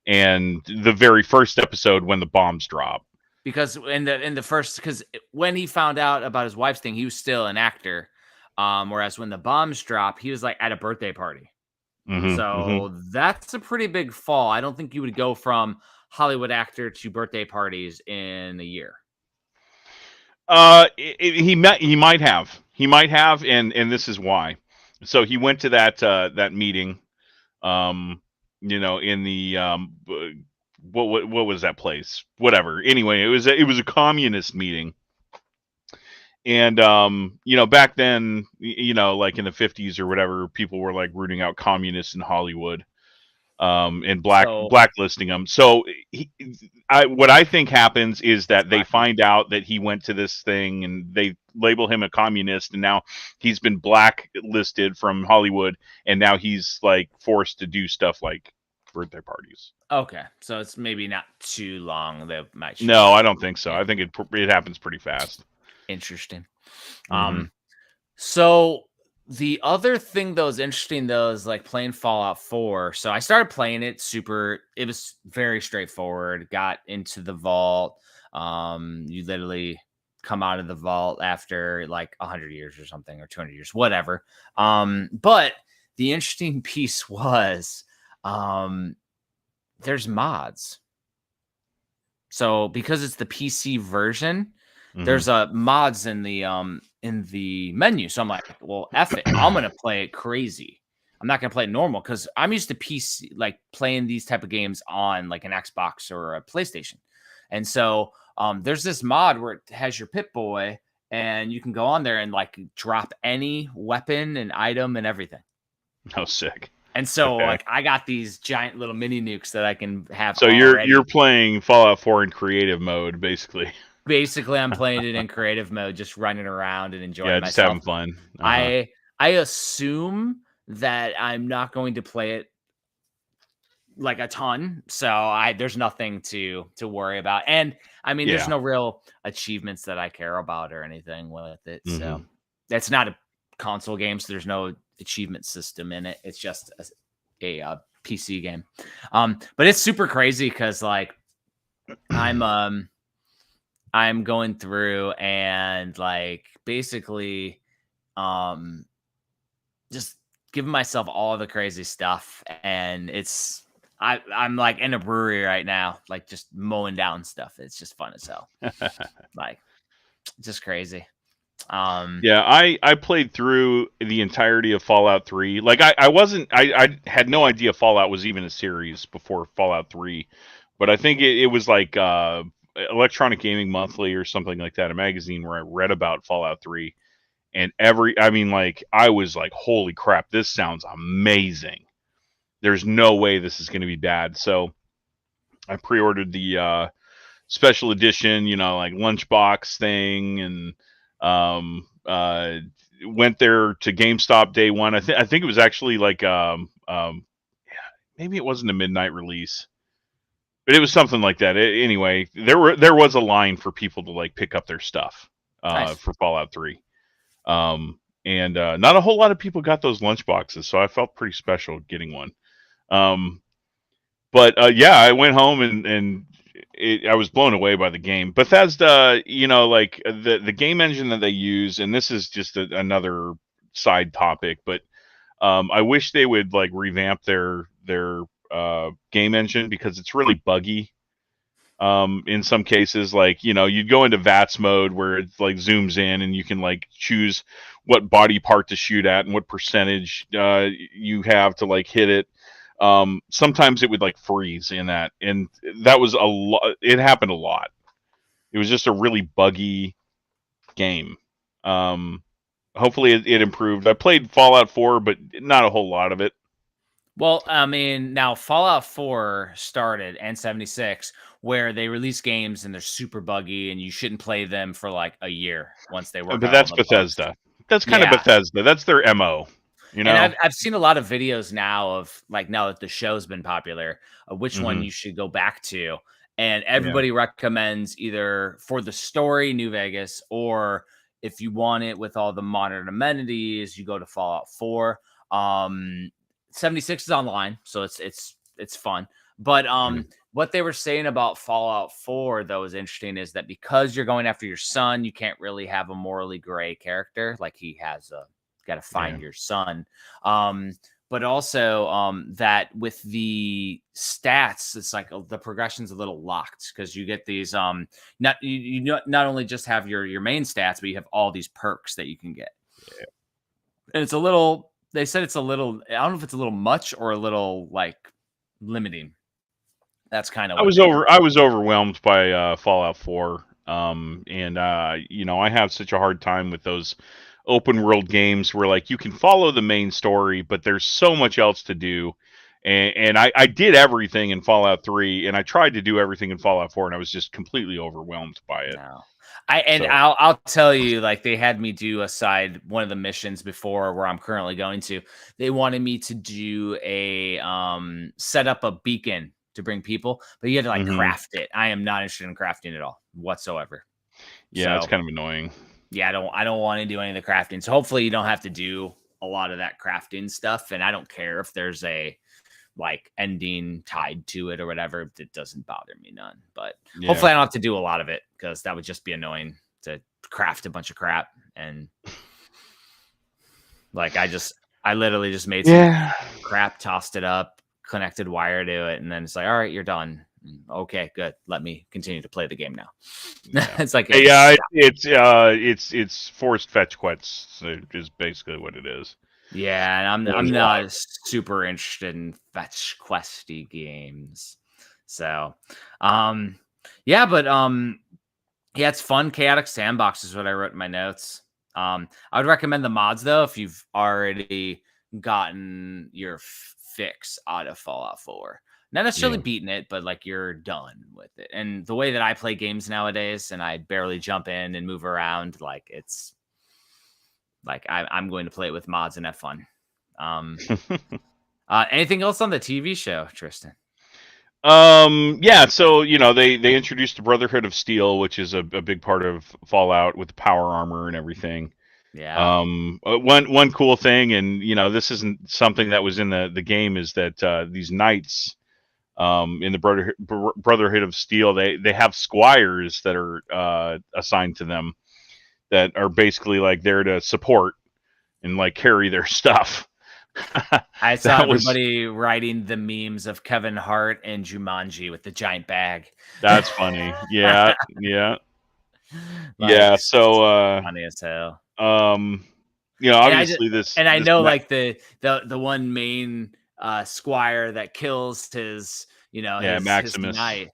and the very first episode when the bombs drop. Because because when he found out about his wife's thing, he was still an actor. Whereas when the bombs drop, he was at a birthday party. That's a pretty big fall. I don't think you would go from Hollywood actor to birthday parties in a year. He might have, and this is why. So he went to that meeting, in the what was that place? Whatever. Anyway, it was a communist meeting. And back then, like in the 50s or whatever, people were rooting out communists in Hollywood, and blacklisting them. So what I think happens is that they find out that he went to this thing and they label him a communist, and now he's been blacklisted from Hollywood, and now he's forced to do stuff like birthday parties. Okay, so it's maybe not too long. They might. No, I don't think so. I think it happens pretty fast. Interesting. So The other thing that was interesting though is like playing Fallout 4. So I started playing it it was very straightforward. Got into the vault. You literally come out of the vault after like 100 years or something, or 200 years, whatever. But the interesting piece was there's mods. So because it's the PC version, there's mods in the menu. So I'm like, well, F it. I'm gonna play it crazy. I'm not gonna play it normal because I'm used to PC, like playing these type of games on like an Xbox or a PlayStation. And so there's this mod where it has your Pip-Boy, and you can go on there and like drop any weapon and item and everything. Oh, sick. And so like I got these giant little mini nukes that I can have. So you're playing Fallout 4 in creative mode, basically. Basically, I'm playing it in creative mode, just running around and enjoying myself. Just having fun. I assume that I'm not going to play it like a ton, so there's nothing to worry about. And I mean, there's no real achievements that I care about or anything with it. So that's not a console game, so there's no achievement system in it. It's just a PC game. But it's super crazy because like I'm going through and like basically just giving myself all the crazy stuff, and I'm like in a brewery right now, like just mowing down stuff. It's just fun as hell. Like just crazy. I played through the entirety of Fallout 3. Like I had no idea Fallout was even a series before Fallout 3, but I think it was like Electronic Gaming Monthly or something like that, a magazine where I read about Fallout 3, and I was like, holy crap, this sounds amazing. There's no way this is going to be bad. So I pre-ordered the special edition, like lunchbox thing, and went there to GameStop day one. I think it was actually like maybe it wasn't a midnight release, but it was something like that. Anyway, there was a line for people to like pick up their stuff Nice. for Fallout 3. And not a whole lot of people got those lunch boxes, so I felt pretty special getting one. But I went home and I was blown away by the game. Bethesda, like the game engine that they use, and this is just another side topic, but I wish they would like revamp their game engine because it's really buggy. In some cases, like, you'd go into VATS mode where it like zooms in and you can like choose what body part to shoot at and what percentage you have to like hit it. Sometimes it would like freeze in that, and that was a lot. It happened a lot. It was just a really buggy game. Hopefully it improved. I played Fallout 4, but not a whole lot of it. Well, I mean, now Fallout 4 started and 76 where they release games and they're super buggy and you shouldn't play them for like a year once they work. But that's Bethesda. Bugs. That's kind of Bethesda. That's their MO. And I've seen a lot of videos now of like, now that the show's been popular, of which one you should go back to. And everybody recommends either for the story, New Vegas, or if you want it with all the modern amenities, you go to Fallout 4. 76 is online, so it's fun. But what they were saying about Fallout 4 though is interesting, is that because you're going after your son, you can't really have a morally gray character. Like he has got to find your son. But also that with the stats, it's like the progression's a little locked because you get these not only just have your main stats, but you have all these perks that you can get. Yeah. And it's a little. They said it's a little. I don't know if it's a little much or a little like limiting. That's kind of. I was overwhelmed by Fallout 4, and I have such a hard time with those open world games where like you can follow the main story, but there's so much else to do. And I did everything in Fallout 3, and I tried to do everything in Fallout 4, and I was just completely overwhelmed by it. No. I'll tell you, like they had me do one of the missions before where I'm currently going to. They wanted me to do a set up a beacon to bring people, but you had to like craft it. I am not interested in crafting at all whatsoever. Yeah, it's kind of annoying. Yeah, I don't want to do any of the crafting. So hopefully you don't have to do a lot of that crafting stuff, and I don't care if there's a like ending tied to it or whatever. It doesn't bother me none. But hopefully I don't have to do a lot of it, because that would just be annoying to craft a bunch of crap. And like I literally just made some crap, tossed it up, connected wire to it, and then it's like, all right, you're done. Okay, good. Let me continue to play the game now. It's like it's forced fetch quests is basically what it is. Yeah, and I'm not super interested in fetch questy games. So, yeah, but yeah, it's fun. Chaotic Sandbox is what I wrote in my notes. I would recommend the mods though if you've already gotten your fix out of Fallout 4. Not necessarily beaten it, but like you're done with it. And the way that I play games nowadays, and I barely jump in and move around, like it's like I'm going to play it with mods and have fun. Anything else on the TV show, Tristan? Yeah, so they introduced the Brotherhood of Steel, which is a big part of Fallout with the power armor and everything. Yeah. One cool thing, and this isn't something that was in the game, is that these knights in the Brotherhood of Steel, they have squires that are assigned to them that are basically like there to support and like carry their stuff. I saw everybody writing the memes of Kevin Hart and Jumanji with the giant bag. That's funny. Yeah. Yeah. So funny as hell. Obviously I know like the one main squire that kills his Maximus. His knight.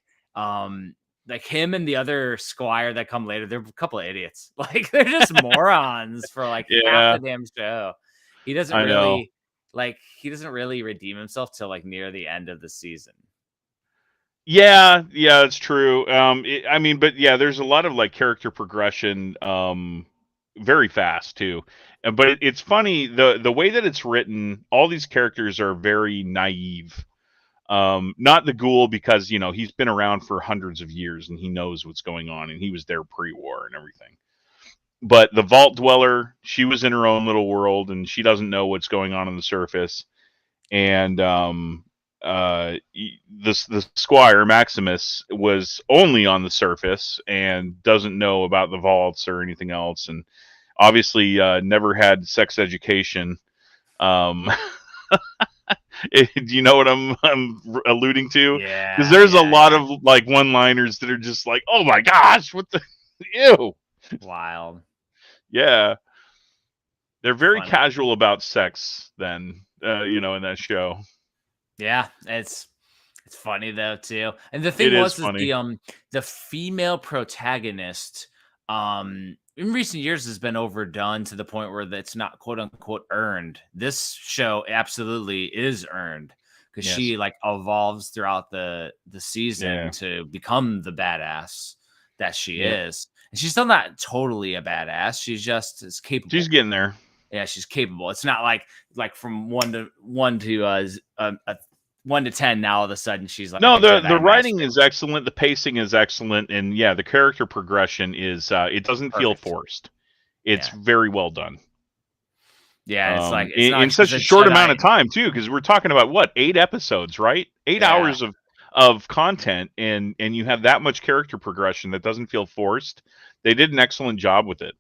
Like him and the other squire that come later, they're a couple of idiots. Like they're just morons for like half the damn show. He doesn't really redeem himself till like near the end of the season. Yeah, it's true. But yeah, there's a lot of like character progression, very fast too. But it's funny the way that it's written. All these characters are very naive. Not the ghoul, because he's been around for hundreds of years and he knows what's going on, and he was there pre-war and everything. But the vault dweller, she was in her own little world and she doesn't know what's going on the surface. And the squire Maximus was only on the surface and doesn't know about the vaults or anything else, and obviously never had sex education. Do you know what I'm alluding to? Yeah. Because there's a lot of like one-liners that are just like, oh my gosh, what the ew. Wild. Yeah. They're very casual about sex then, in that show. Yeah, it's funny though too. And the thing is the female protagonist in recent years has been overdone to the point where it's not quote unquote earned. This show absolutely is earned, because she like evolves throughout the season to become the badass that she is. And she's still not totally a badass. She's just as capable. She's getting there. Yeah, she's capable. It's not like from 1 to 10. Now all of a sudden she's like, no, the writing is excellent, the pacing is excellent, and the character progression is it doesn't feel forced. It's very well done. Yeah, it's like in such a short amount of time too, because we're talking about what, 8 episodes, right? 8 hours of content, and you have that much character progression that doesn't feel forced. They did an excellent job with it.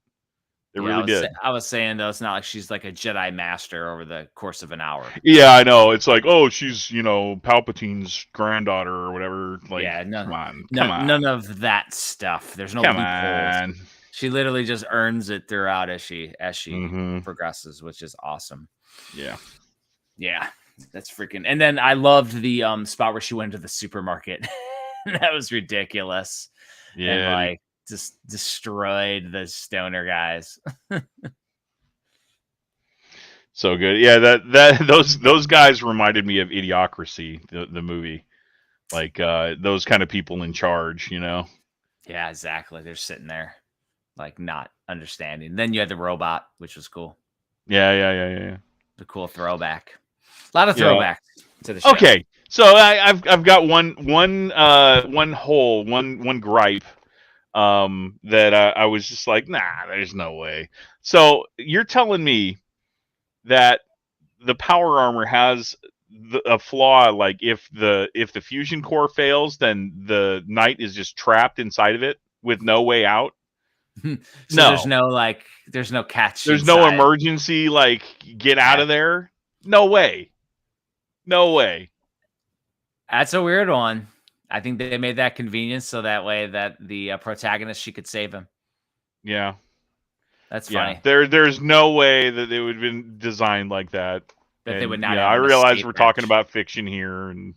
They really did. I was saying though, it's not like she's like a Jedi master over the course of an hour. Yeah, I know. It's like, oh, she's Palpatine's granddaughter or whatever. Like, come on. None of that stuff. There's no loopholes. She literally just earns it throughout as she progresses, which is awesome. Yeah, that's freaking. And then I loved the spot where she went to the supermarket. That was ridiculous. Yeah, and like just destroyed the stoner guys. So good. Yeah, those guys reminded me of Idiocracy, the movie. Like those kind of people in charge, Yeah, exactly. They're sitting there like not understanding. Then you had the robot, which was cool. Yeah. The cool throwback. A lot of throwbacks to the show. Okay. So I've got one gripe that I was just like, nah, there's no way. So you're telling me that the power armor has a flaw. Like if the fusion core fails, then the knight is just trapped inside of it with no way out. So there's no catch. There's inside. no emergency, like, get out of there. No way. That's a weird one. I think they made that convenient so that way that the protagonist, she could save him. Yeah. That's funny. There's no way that it would have been designed like that. But they would not. Yeah, I realize we're talking about fiction here and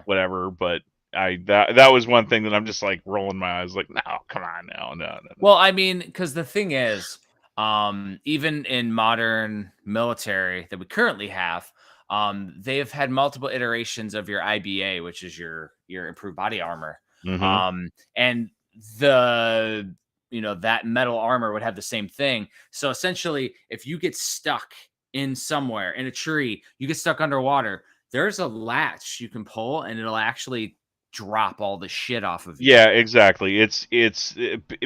whatever, but that was one thing that I'm just like rolling my eyes, like, no, come on, no. Well, I mean, because the thing is, even in modern military that we currently have, they have had multiple iterations of your IBA, which is your improved body armor, and that metal armor would have the same thing. So essentially, if you get stuck in somewhere in a tree, you get stuck underwater, there's a latch you can pull and it'll actually drop all the shit off of you. Yeah, exactly. It's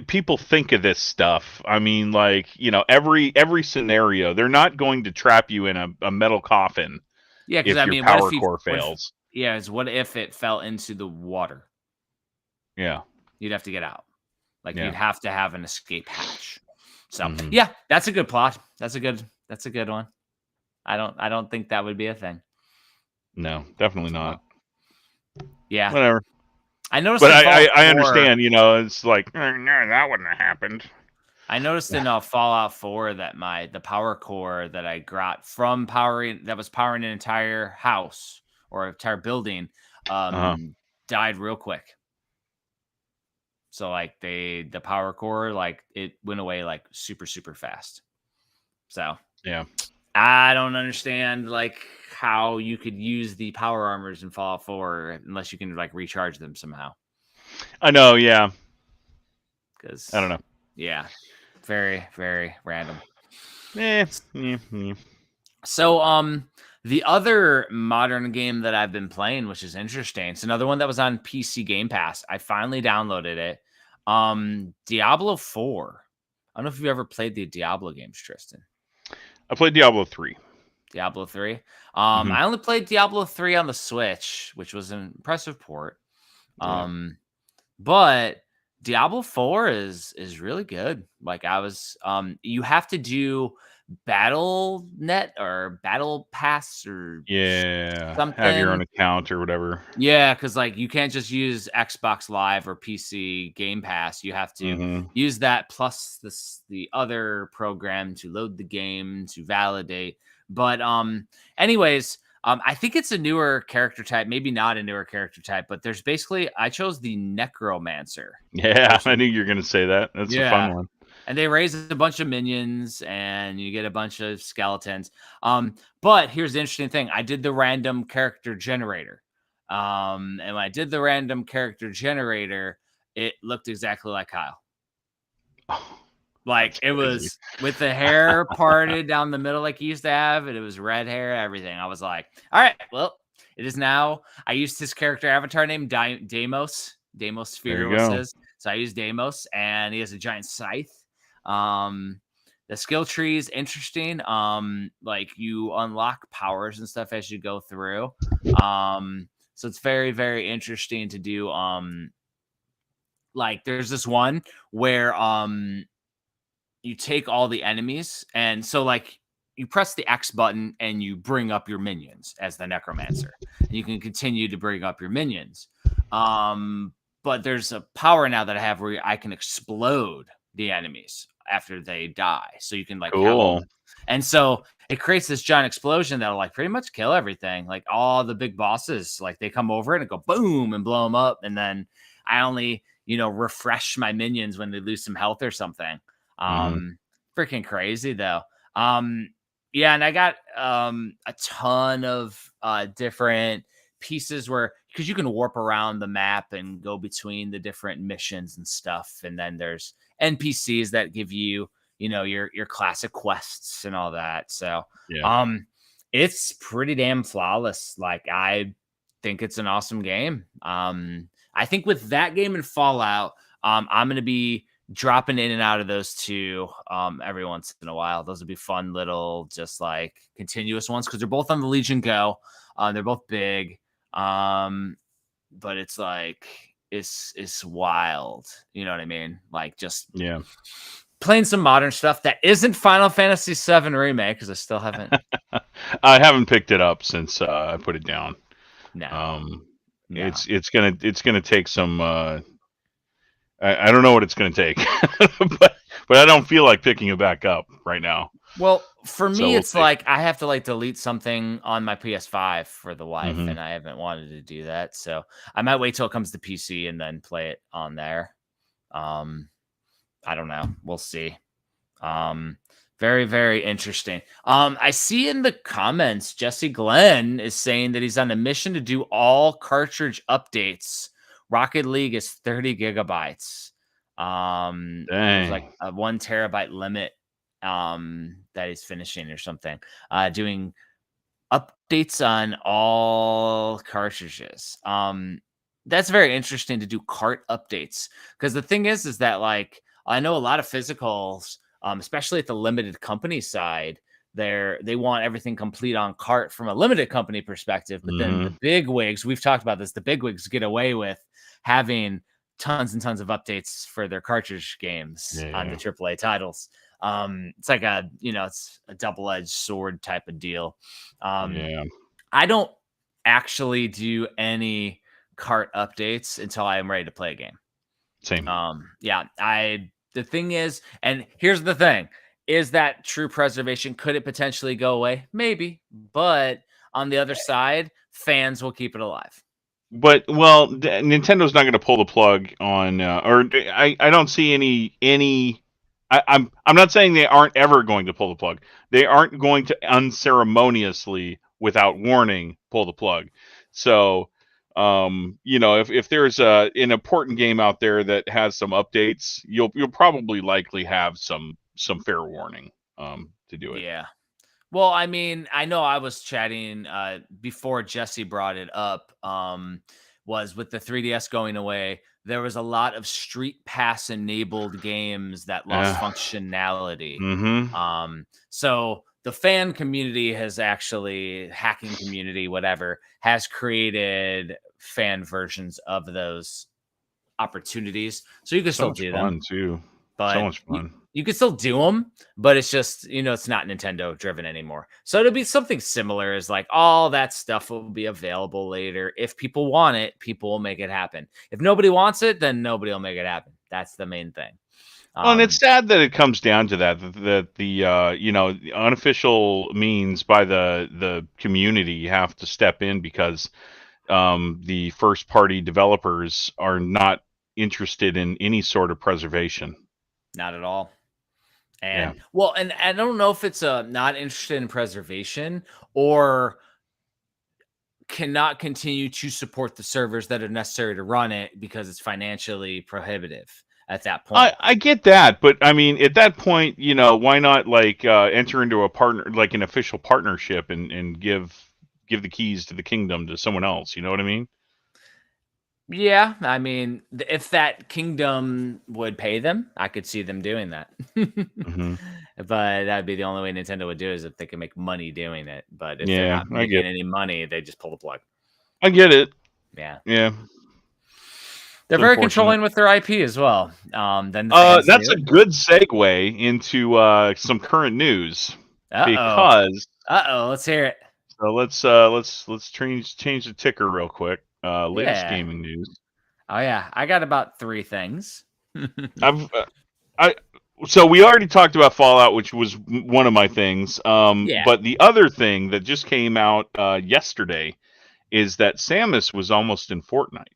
people think of this stuff. I mean, like, every scenario, they're not going to trap you in a metal coffin. Yeah, because your power core fails. What if it fell into the water? Yeah. You'd have to get out. You'd have to have an escape hatch. So yeah, that's a good plot. That's a good one. I don't think that would be a thing. No, definitely not. Yeah. Whatever. I noticed, but I understand. It's like, no, that wouldn't have happened. I noticed in Fallout 4 that the power core that I got from powering an entire house or entire building died real quick. So the power core, it went away super, super fast. So yeah, I don't understand how you could use the power armors in Fallout 4 unless you can recharge them somehow. I know, yeah. Because I don't know. Yeah, very, very random. So the other modern game that I've been playing, which is interesting, it's another one that was on PC Game Pass. I finally downloaded it. Diablo 4. I don't know if you've ever played the Diablo games, Tristan. I played Diablo 3. Diablo 3. I only played Diablo 3 on the Switch, which was an impressive port. But Diablo 4 is really good. You have to do Battle.net or Battle Pass or something. Have your own account or whatever. Yeah, because you can't just use Xbox Live or PC Game Pass. You have to use that plus the other program to load the game to validate. But anyways, I think it's a newer character type, maybe not a newer character type, but there's I chose the Necromancer. Yeah, I knew you were going to say that. That's a fun one. And they raise a bunch of minions and you get a bunch of skeletons. But here's the interesting thing. I did the random character generator. And when I did the random character generator, it looked exactly like Kyle. Oh. It was with the hair parted down the middle like he used to have, and it was red hair, everything. I was like, all right, well, it is now. I used his character avatar name, Deimos. Deimos Sphere was his. So I used Deimos, and he has a giant scythe. The skill tree is interesting. You unlock powers and stuff as you go through. So it's very, very interesting to do. There's this one where you take all the enemies, and so you press the X button and you bring up your minions as the Necromancer, and you can continue to bring up your minions. But there's a power now that I have where I can explode the enemies after they die, so you can cool. And so it creates this giant explosion that'll pretty much kill everything. All the big bosses, they come over and go boom and blow them up, and then I only refresh my minions when they lose some health or something. Freaking crazy though. Yeah, and I got a ton of different pieces because you can warp around the map and go between the different missions and stuff, and then there's NPCs that give you your classic quests and all that. So it's pretty damn flawless. I think it's an awesome game. I think with that game and Fallout, I'm going to be dropping in and out of those two every once in a while. Those would be fun little, just like continuous ones because they're both on the Legion Go. They're both big, but it's like it's wild. You know what I mean? Like just playing some modern stuff that isn't Final Fantasy VII Remake because I still haven't. I haven't picked it up since I put it down. No. It's gonna take some. I don't know what it's gonna take, but I don't feel like picking it back up right now. Well, for me, it's like I have to like delete something on my PS5 for the wife, and I haven't wanted to do that. So I might wait till it comes to PC and then play it on there. I don't know. We'll see. Very, very interesting. I see in the comments, Jesse Glenn is saying that he's on a mission to do all cartridge updates. Rocket League is 30 gigabytes. There's like a 1 terabyte limit that he's finishing or something. Doing updates on all cartridges. That's very interesting to do cart updates because the thing is that like I know a lot of physicals, especially at the limited company side, they want everything complete on cart from a limited company perspective. But then the big wigs, we've talked about this, the big wigs get away with having tons and tons of updates for their cartridge games on the AAA titles. It's like it's a double-edged sword type of deal. I don't actually do any cart updates until I am ready to play a game. Same. The thing is, and here's the thing, is that true preservation? Could it potentially go away? Maybe, but on the other side, fans will keep it alive. But Nintendo's not going to pull the plug on, I don't see any. I'm not saying they aren't ever going to pull the plug. They aren't going to unceremoniously, without warning, pull the plug. So, if there's an important game out there that has some updates, you'll probably likely have some fair warning to do it. Yeah. Well, I mean, I know I was chatting before Jesse brought it up, was with the 3DS going away, there was a lot of Street Pass enabled games that lost functionality. So the fan community has actually, hacking community, whatever, has created fan versions of those opportunities. So you can still do them. Fun too. But so much fun. You can still do them, but it's just, it's not Nintendo driven anymore. So it'll be something similar as like all that stuff will be available later. If people want it, people will make it happen. If nobody wants it, then nobody will make it happen. That's the main thing. And it's sad that it comes down to that the unofficial means by the community have to step in because the first party developers are not interested in any sort of preservation. Not at all. And and I don't know if it's not interested in preservation or cannot continue to support the servers that are necessary to run it because it's financially prohibitive at that point. I get that, but I mean, at that point, why not enter into a partner, like an official partnership, and give the keys to the kingdom to someone else? You know what I mean? Yeah, I mean, if that kingdom would pay them, I could see them doing that. But that'd be the only way Nintendo would do it is if they can make money doing it. But if they're not making any money, they just pull the plug. I get it. Yeah. They're very controlling with their IP as well. That's a good segue into some current news. Because let's hear it. So let's change the ticker real quick. Latest gaming news. Oh yeah, I got about 3 things. So we already talked about Fallout, which was one of my things. But the other thing that just came out yesterday is that Samus was almost in Fortnite.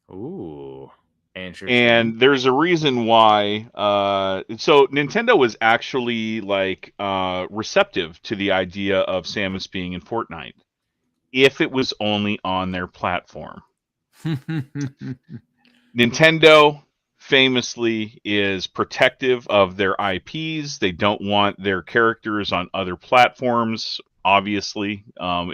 Ooh, interesting. And there's a reason why. So Nintendo was actually receptive to the idea of Samus being in Fortnite, if it was only on their platform. Nintendo famously is protective of their IPs. They don't want their characters on other platforms, obviously. So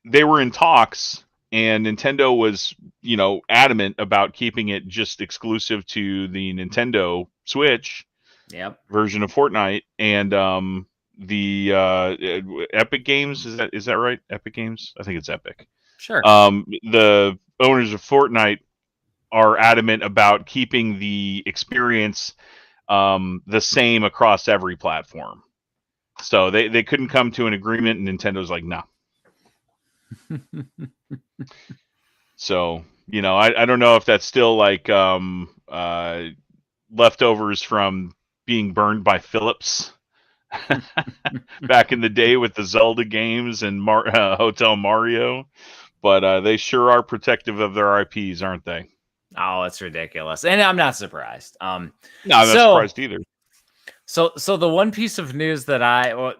they were in talks and Nintendo was, adamant about keeping it just exclusive to the Nintendo Switch version of Fortnite, and the Epic Games, is that right? Epic Games, I think it's Epic. Sure. The owners of Fortnite are adamant about keeping the experience the same across every platform. So they couldn't come to an agreement, and Nintendo's like, no. So, I don't know if that's still like leftovers from being burned by Philips back in the day with the Zelda games and Hotel Mario, but they sure are protective of their IPs, aren't they? Oh, it's ridiculous, and I'm not surprised. No, I'm not surprised either. So the one piece of news that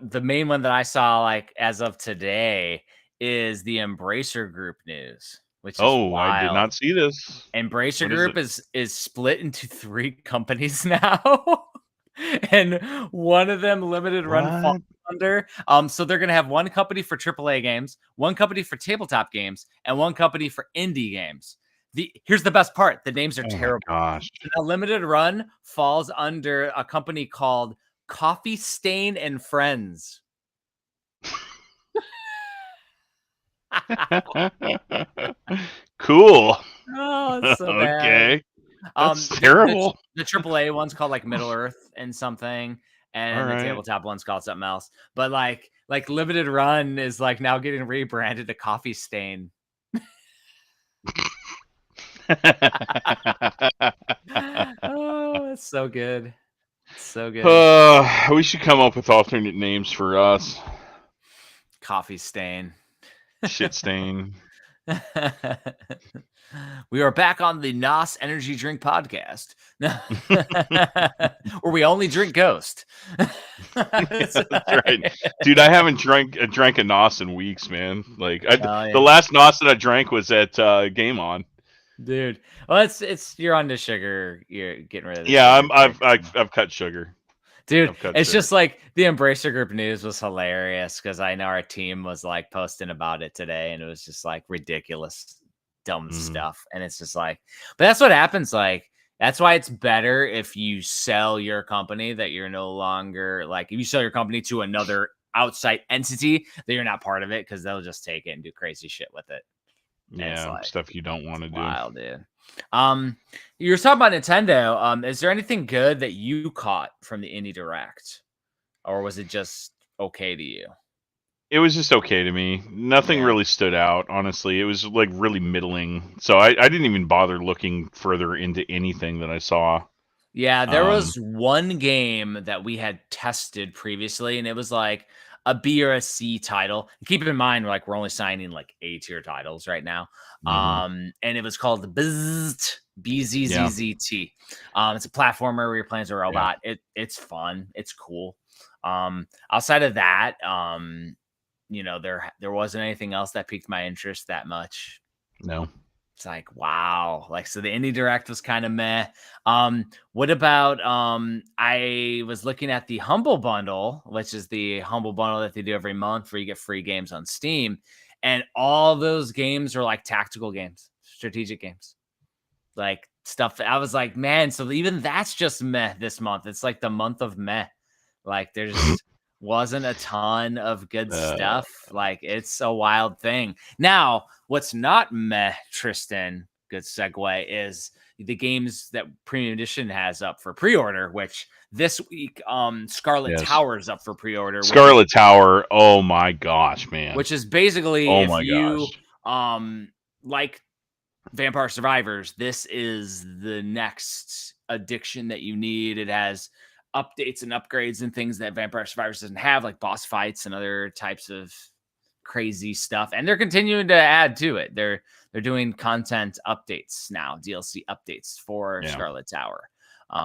the main one that I saw, like, as of today, is the Embracer Group news, which is wild. I did not see this. Embracer Group is split into 3 companies now, and one of them limited run falls under. So they're gonna have one company for AAA games, one company for tabletop games, and one company for indie games. Here's the best part: the names are terrible. Gosh. The limited run falls under a company called Coffee Stain and Friends. Cool. Oh, it's so bad. Okay. That's terrible. The AAA one's called like Middle Earth and something, and the tabletop one's called something else. But like limited run is like now getting rebranded to Coffee Stain. Oh, it's so good. So good. We should come up with alternate names for us. Coffee Stain. Shit Stain. We are back on the NOS Energy Drink Podcast, where we only drink Ghost. That's right, dude. I haven't drank a NOS in weeks, man. Like the last NOS that I drank was at Game On. Dude, well, it's you're on to sugar. You're getting rid of. Yeah, I've cut sugar. Dude, it's just like the Embracer Group news was hilarious because I know our team was like posting about it today, and it was just like ridiculous, dumb stuff. And it's just like, but that's what happens. Like, that's why it's better if you sell your company, that you're no longer like, if you sell your company to another outside entity, that you're not part of it, because they'll just take it and do crazy shit with it. Yeah, like, stuff you don't want to do. Wild, dude. You were talking about Nintendo. Is there anything good that you caught from the Indie Direct, or was it just okay to you? It was just okay to me. Nothing really stood out, honestly. It was like really middling. So I didn't even bother looking further into anything that I saw. Yeah, there was one game that we had tested previously, and it was like a B or a C title. Keep in mind, we're only signing like A tier titles right now. And it was called BZZT. BZZZT. It's a platformer where you're playing as a robot. Yeah. It's fun. It's cool. Outside of that, there wasn't anything else that piqued my interest that much. No. It's like, wow. Like, so the Indie Direct was kind of meh. What about, I was looking at the Humble Bundle, which is the Humble Bundle that they do every month where you get free games on Steam. And all those games are like tactical games, strategic games, like stuff. I was like, man, so even that's just meh this month. It's like the month of meh. Like, there's wasn't a ton of good stuff. Like, it's a wild thing. Now, what's not meh, Tristan, good segue, is the games that Premium Edition has up for pre-order, which this week, Scarlet Tower is up for pre-order. Scarlet Tower, oh my gosh, man. Which is basically, if you like Vampire Survivors, this is the next addiction that you need. It has updates and upgrades and things that Vampire Survivors doesn't have, like boss fights and other types of crazy stuff. And they're continuing to add to it. They're doing content updates now, DLC updates for Scarlet Tower.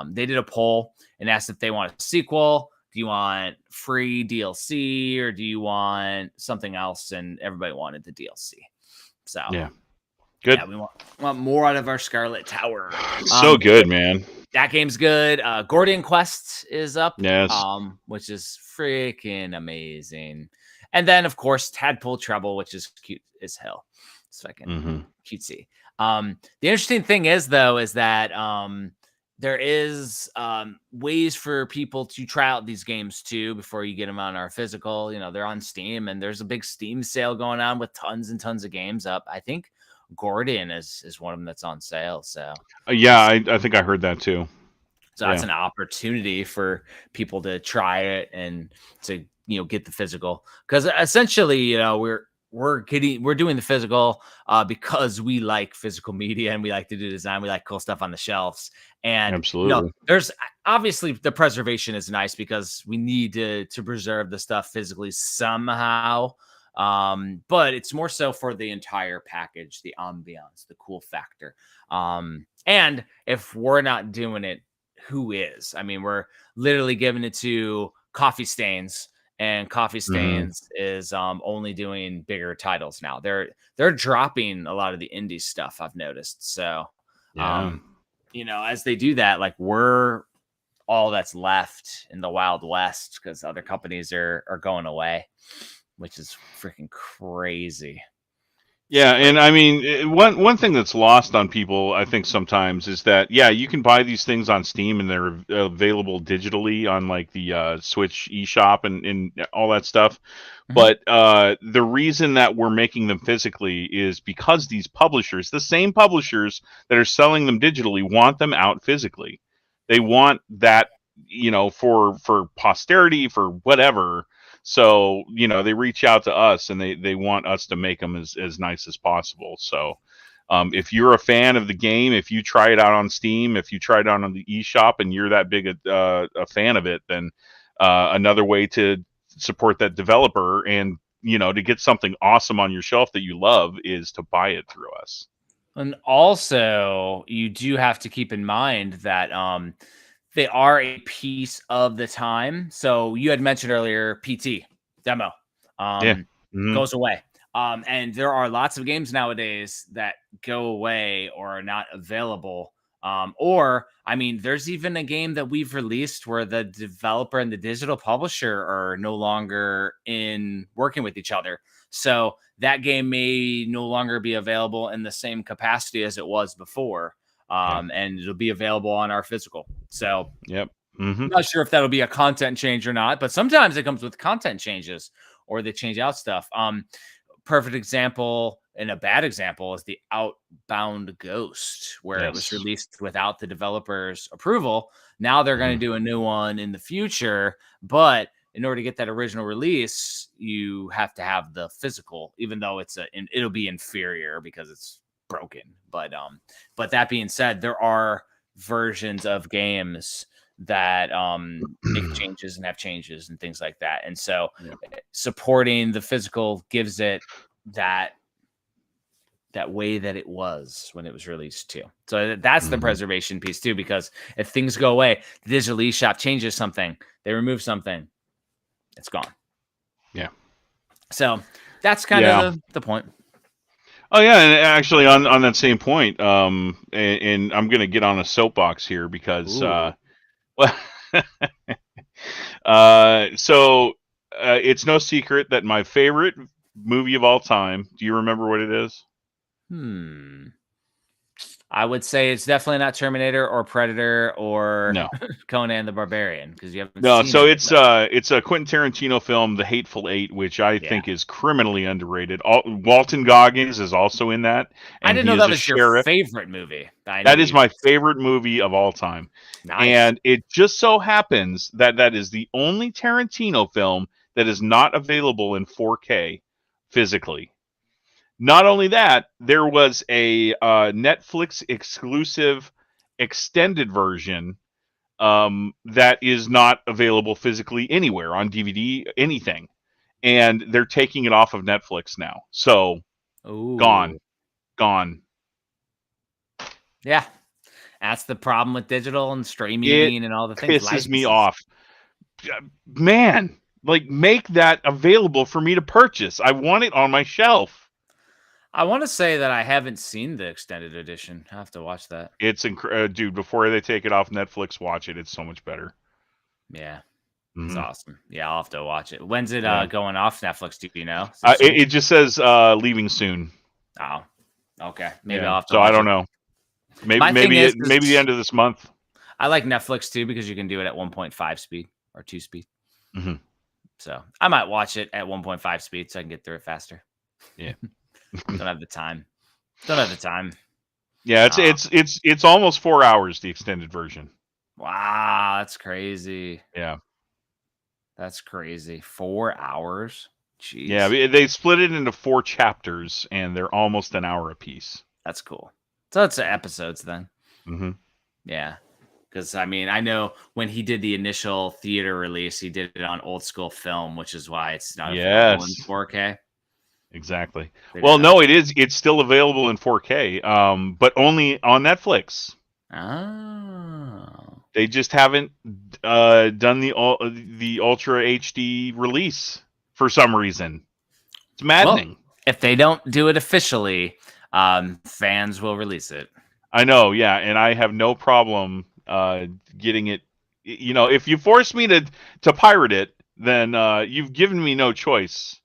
They did a poll and asked if they want a sequel. Do you want free DLC or do you want something else? And everybody wanted the DLC. So yeah, good. Yeah, we want more out of our Scarlet Tower. So good, man. That game's good. Gordian Quest is up, which is freaking amazing. And then, of course, Tadpole Trouble, which is cute as hell. It's fucking cutesy. The interesting thing is though, is that there is ways for people to try out these games too before you get them on our physical. You know, they're on Steam, and there's a big Steam sale going on with tons and tons of games up. I think Gordon is one of them that's on sale. So I think I heard that too. So that's an opportunity for people to try it and to, you know, get the physical, because essentially, you know, we're doing the physical because we like physical media and we like to do design. We like cool stuff on the shelves. And absolutely, you know, there's obviously the preservation is nice because we need to preserve the stuff physically somehow. But it's more so for the entire package, the ambiance, the cool factor. And if we're not doing it, who is? I mean, we're literally giving it to Coffee Stains, and Coffee Stains is only doing bigger titles now. They're dropping a lot of the indie stuff, I've noticed. So you know, as they do that, like, we're all that's left in the Wild West because other companies are going away, which is freaking crazy. Yeah, and I mean, one thing that's lost on people, I think, sometimes is that, yeah, you can buy these things on Steam and they're available digitally on like the Switch eShop and all that stuff. But the reason that we're making them physically is because these publishers, the same publishers that are selling them digitally, want them out physically. They want that, you know, for posterity, for whatever. So, you know, they reach out to us and they want us to make them as nice as possible. So if you're a fan of the game, if you try it out on Steam, if you try it out on the eShop and you're that big a fan of it, then another way to support that developer and, you know, to get something awesome on your shelf that you love is to buy it through us. And also, you do have to keep in mind that they are a piece of the time. So you had mentioned earlier PT demo goes away. And there are lots of games nowadays that go away or are not available. Or, I mean, there's even a game that we've released where the developer and the digital publisher are no longer in working with each other. So that game may no longer be available in the same capacity as it was before. And it'll be available on our physical. So, I'm not sure if that'll be a content change or not, but sometimes it comes with content changes or they change out stuff. Perfect example and a bad example is the Outbound Ghost, where it was released without the developer's approval. Now they're going to do a new one in the future, but in order to get that original release, you have to have the physical, even though it'll be inferior because it's broken. But that being said, there are versions of games that make changes and have changes and things like that. And so supporting the physical gives it that way that it was when it was released too. So that's the preservation piece too, because if things go away, the digital eShop changes something, they remove something, it's gone. Yeah. So that's kind of the point. Oh yeah, and actually on that same point, and I'm gonna get on a soapbox here because so it's no secret that my favorite movie of all time. Do you remember what it is? I would say it's definitely not Terminator or Predator or Conan the Barbarian, because you haven't seen so it. It's a Quentin Tarantino film, The Hateful Eight, which I think is criminally underrated. Walton Goggins is also in that. And I didn't know that was your favorite movie. That is my favorite movie of all time. Nice. And it just so happens that that is the only Tarantino film that is not available in 4K physically. Not only that, there was a Netflix exclusive extended version that is not available physically anywhere on DVD, anything. And they're taking it off of Netflix now. So, gone. Yeah. That's the problem with digital and streaming and all the things. It pisses me off. Man, like, make that available for me to purchase. I want it on my shelf. I want to say that I haven't seen the extended edition. I have to watch that. It's dude, before they take it off Netflix, watch it. It's so much better. Yeah. It's awesome. Yeah, I'll have to watch it. When's it going off Netflix? Do you know? It just says leaving soon. Oh, Okay, maybe I'll have to So watch I don't it. know. My thing Maybe the end of this month. I like Netflix too because you can do it at 1.5 speed or 2 speed. Mm-hmm. So I might watch it at 1.5 speed so I can get through it faster. Yeah. Don't have the time. Don't have the time. Yeah, it's almost 4 hours, the extended version. Wow, that's crazy. Yeah. That's crazy. 4 hours. Jeez. Yeah, they split it into 4 chapters, and they're almost an hour apiece. That's cool. So it's episodes then. Mm-hmm. Yeah. Because, I mean, I know when he did the initial theater release, he did it on old school film, which is why it's not available in 4K. Exactly. Well, no, it is. It's still available in 4K, but only on Netflix. Oh. They just haven't done the Ultra HD release for some reason. It's maddening. Well, if they don't do it officially, fans will release it. I know, yeah, and I have no problem getting it. You know, if you force me to pirate it, then you've given me no choice.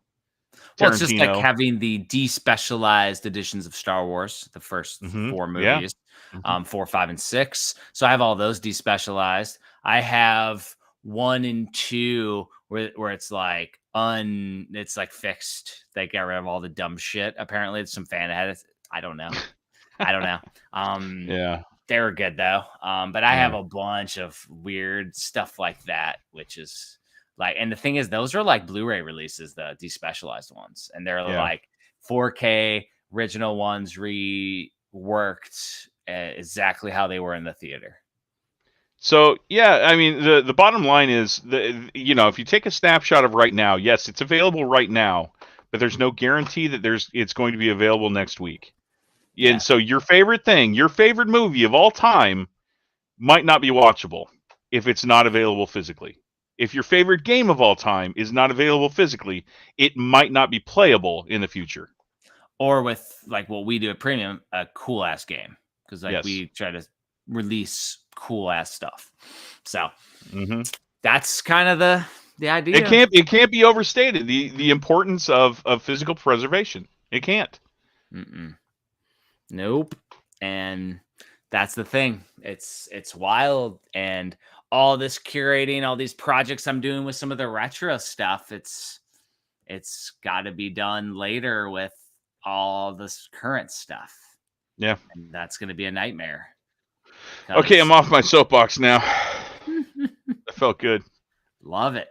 Well, it's just like having the despecialized editions of Star Wars, the first 4 movies, 4, 5, and 6. So I have all those despecialized. I have 1 and 2 where it's like it's like fixed. They got rid of all the dumb shit. Apparently, it's some fan had it. I don't know. Yeah. They were good though. But I have a bunch of weird stuff like that, which is like, and the thing is, those are like Blu-ray releases, the despecialized ones, and they're like 4K original ones reworked exactly how they were in the theater. So yeah, I mean the bottom line is if you take a snapshot of right now, yes, it's available right now, but there's no guarantee that it's going to be available next week. Yeah. And so your favorite movie of all time might not be watchable if it's not available physically. If your favorite game of all time is not available physically, it might not be playable in the future. Or with like what we do at Premium, a cool ass game, because we try to release cool ass stuff. So that's kind of the idea. It can't be overstated, the importance of physical preservation. It can't. Nope. And that's the thing. It's wild. And all this curating, all these projects I'm doing with some of the retro stuff, it's got to be done later with all this current stuff. Yeah. And that's going to be a nightmare. Okay, I'm off my soapbox now. That felt good. Love it.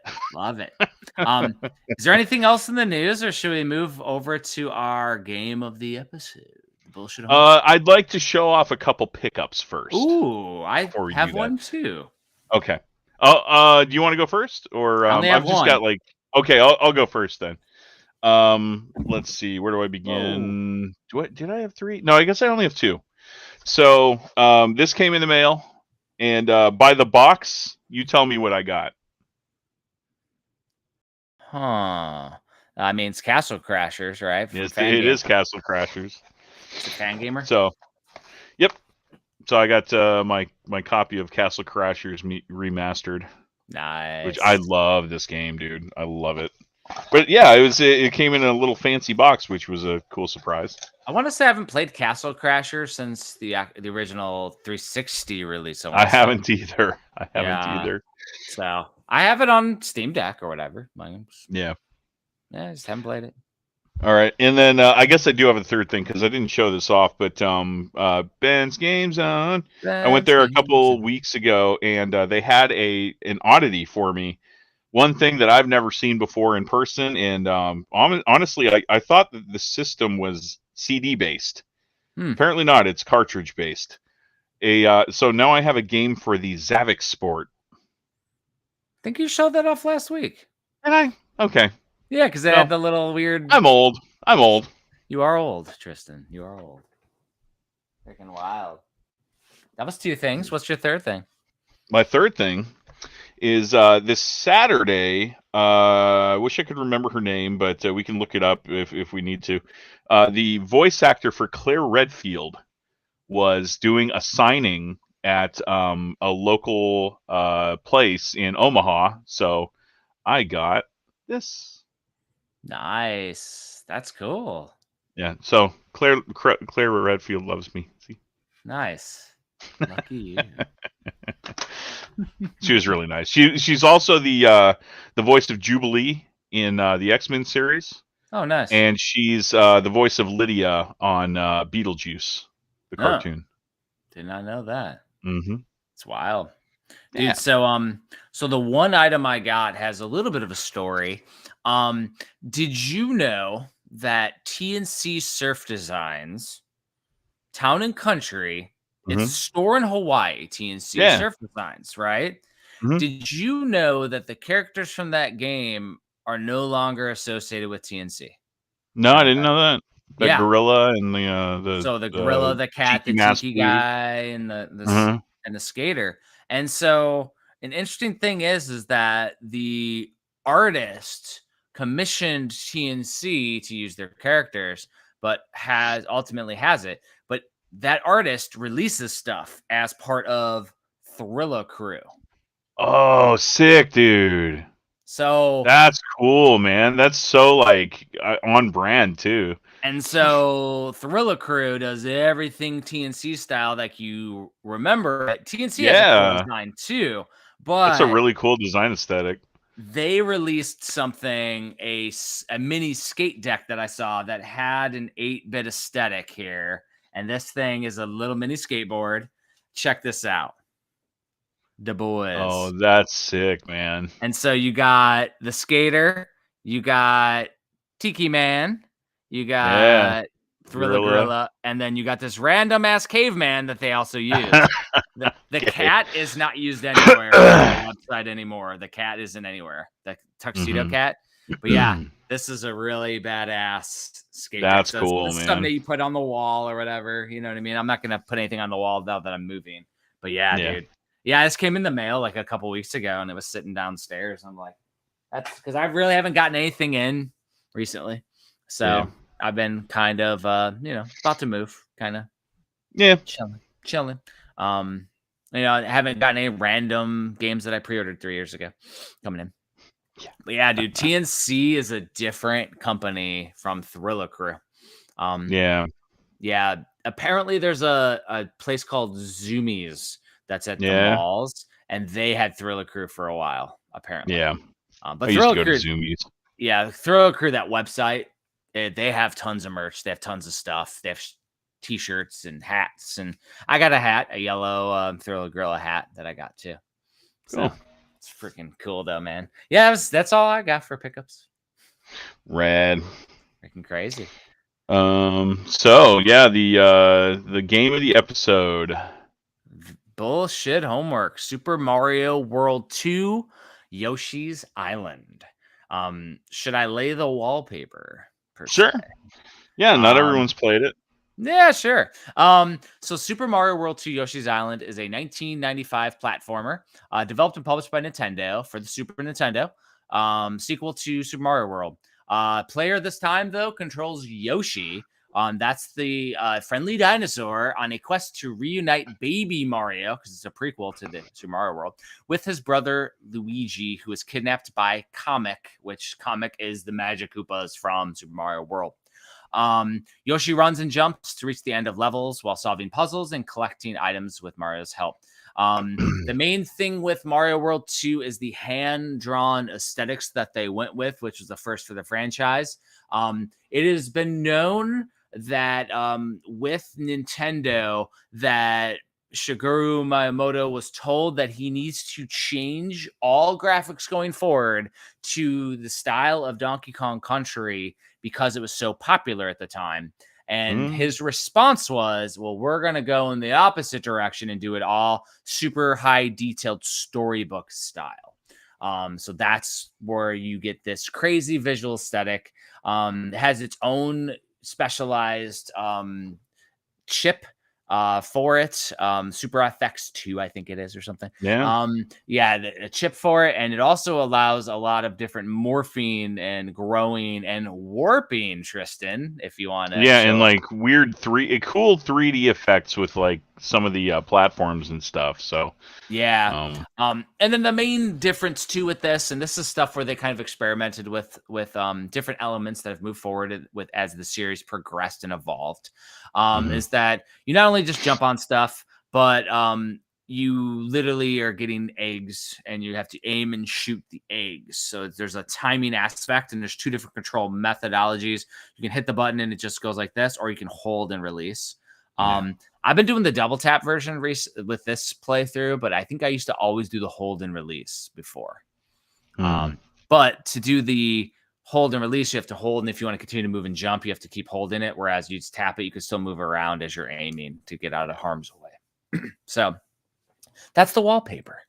Is there anything else in the news, or should we move over to our game of the episode? Bullshit. I'd like to show off a couple pickups first. Ooh, I have one too. Okay. Do you want to go first, or I've just got like? Okay, I'll go first then. Let's see. Where do I begin? Did I have 3? No, I guess I only have 2. So this came in the mail, and by the box, you tell me what I got. Huh. I mean, it's Castle Crashers, right? It is Castle Crashers. It's a fan gamer. So, yep. So I got my copy of Castle Crashers remastered. Nice. Which I love this game, dude. I love it. But yeah, it came in a little fancy box, which was a cool surprise. I want to say I haven't played Castle Crashers since the original 360 release. I haven't either. So I have it on Steam Deck or whatever. Yeah, I just haven't played it. All right, and then I guess I do have a third thing because I didn't show this off, but Ben's Game Zone. I went there a couple weeks ago, and they had an oddity for me. One thing that I've never seen before in person, and honestly, I thought that the system was CD based. Apparently not. It's cartridge based. So now I have a game for the Zavix Sport. I think you showed that off last week. And okay. Yeah, because it had the little weird. I'm old. You are old, Tristan. You are old. Freaking wild. That was 2 things. What's your third thing? My third thing is this Saturday. I wish I could remember her name, but we can look it up if we need to. The voice actor for Claire Redfield was doing a signing at a local place in Omaha. So I got this. Nice. That's cool. Yeah. So Claire Redfield loves me. See, Nice. Lucky you. she was really nice. She's also the voice of Jubilee in the X-Men series, Oh, nice. and she's the voice of Lydia on Beetlejuice, the Oh, cartoon. did not know that. Mm-hmm. It's wild. Dude, Yeah. so the one item I got has a little bit of a story. Did you know that TNC Surf Designs, Town and Country, it's a store in Hawaii, TNC Surf Designs, right? Mm-hmm. Did you know that the characters from that game are no longer associated with TNC? No, I didn't know that. The Yeah. gorilla and the gorilla, the cat, tiki the mask tiki dude. guy, and the skater. And so an interesting thing is that the artist commissioned TNC to use their characters, but ultimately has it. But that artist releases stuff as part of Thriller Crew. Oh, sick, dude. So that's cool, man. That's so like on brand too. And so Thriller Crew does everything TNC style that you remember. TNC has a cool design too, but that's a really cool design aesthetic. They released something, a mini skate deck that I saw that had an 8-bit aesthetic here. And this thing is a little mini skateboard. Check this out. The boys. Oh, that's sick, man. And so you got the skater, you got Tiki Man, you got Thriller Gorilla, and then you got this random ass caveman that they also use. The cat is not used anywhere on the website anymore. The cat isn't anywhere. The tuxedo cat. But yeah, this is a really badass skate. That's cool, man. Something that you put on the wall or whatever. You know what I mean? I'm not gonna put anything on the wall now that I'm moving. But yeah, dude. Yeah, this came in the mail like a couple weeks ago, and it was sitting downstairs. I'm like, that's because I really haven't gotten anything in recently. So I've been kind of, about to move, kind of. Yeah. Chilling. I haven't gotten any random games that I pre-ordered 3 years ago coming in. Yeah. But yeah, dude, TNC is a different company from Thriller Crew. Yeah. Apparently there's a place called Zoomies that's at the malls, and they had Thriller Crew for a while, apparently. Yeah. But I used to go to Zoomies. Yeah, Thriller Crew, that website, they have tons of merch. They have tons of stuff. They have t-shirts and hats, and I got a hat, a yellow Thriller Gorilla hat that I got too. So it's freaking cool though, man. Yeah, that's all I got for pickups. Rad. Freaking crazy. So yeah, the game of the episode. Bullshit homework. Super Mario World 2, Yoshi's Island. Should I lay the wallpaper? Sure. Yeah, not everyone's played it. Yeah, sure. So Super Mario World 2 Yoshi's Island is a 1995 platformer developed and published by Nintendo for the Super Nintendo, sequel to Super Mario World. Player this time, though, controls Yoshi. That's the friendly dinosaur on a quest to reunite baby Mario, because it's a prequel to the Super Mario World, with his brother Luigi, who is kidnapped by Comic, which Comic is the Magic Koopas from Super Mario World. Yoshi runs and jumps to reach the end of levels while solving puzzles and collecting items with Mario's help. The main thing with Mario World 2 is the hand-drawn aesthetics that they went with, which was the first for the franchise. It has been known that with Nintendo that Shigeru Miyamoto was told that he needs to change all graphics going forward to the style of Donkey Kong Country because it was so popular at the time. And his response was, well, we're going to go in the opposite direction and do it all super high detailed storybook style. So that's where you get this crazy visual aesthetic. It has its own specialized chip for it, Super FX 2, I think it is, or something. A chip for it, and it also allows a lot of different morphing and growing and warping, Tristan, if you want to. And like weird cool 3D effects with like some of the platforms and stuff. So yeah. And then the main difference too with this, and this is stuff where they kind of experimented with different elements that have moved forward with as the series progressed and evolved, is that you not only just jump on stuff, but you literally are getting eggs and you have to aim and shoot the eggs. So there's a timing aspect and there's two different control methodologies. You can hit the button and it just goes like this, or you can hold and release. I've been doing the double tap version with this playthrough, but I think I used to always do the hold and release before. But to do the hold and release, you have to hold, and if you want to continue to move and jump, you have to keep holding it, whereas you just tap it, you can still move around as you're aiming to get out of harm's way. So that's the wallpaper.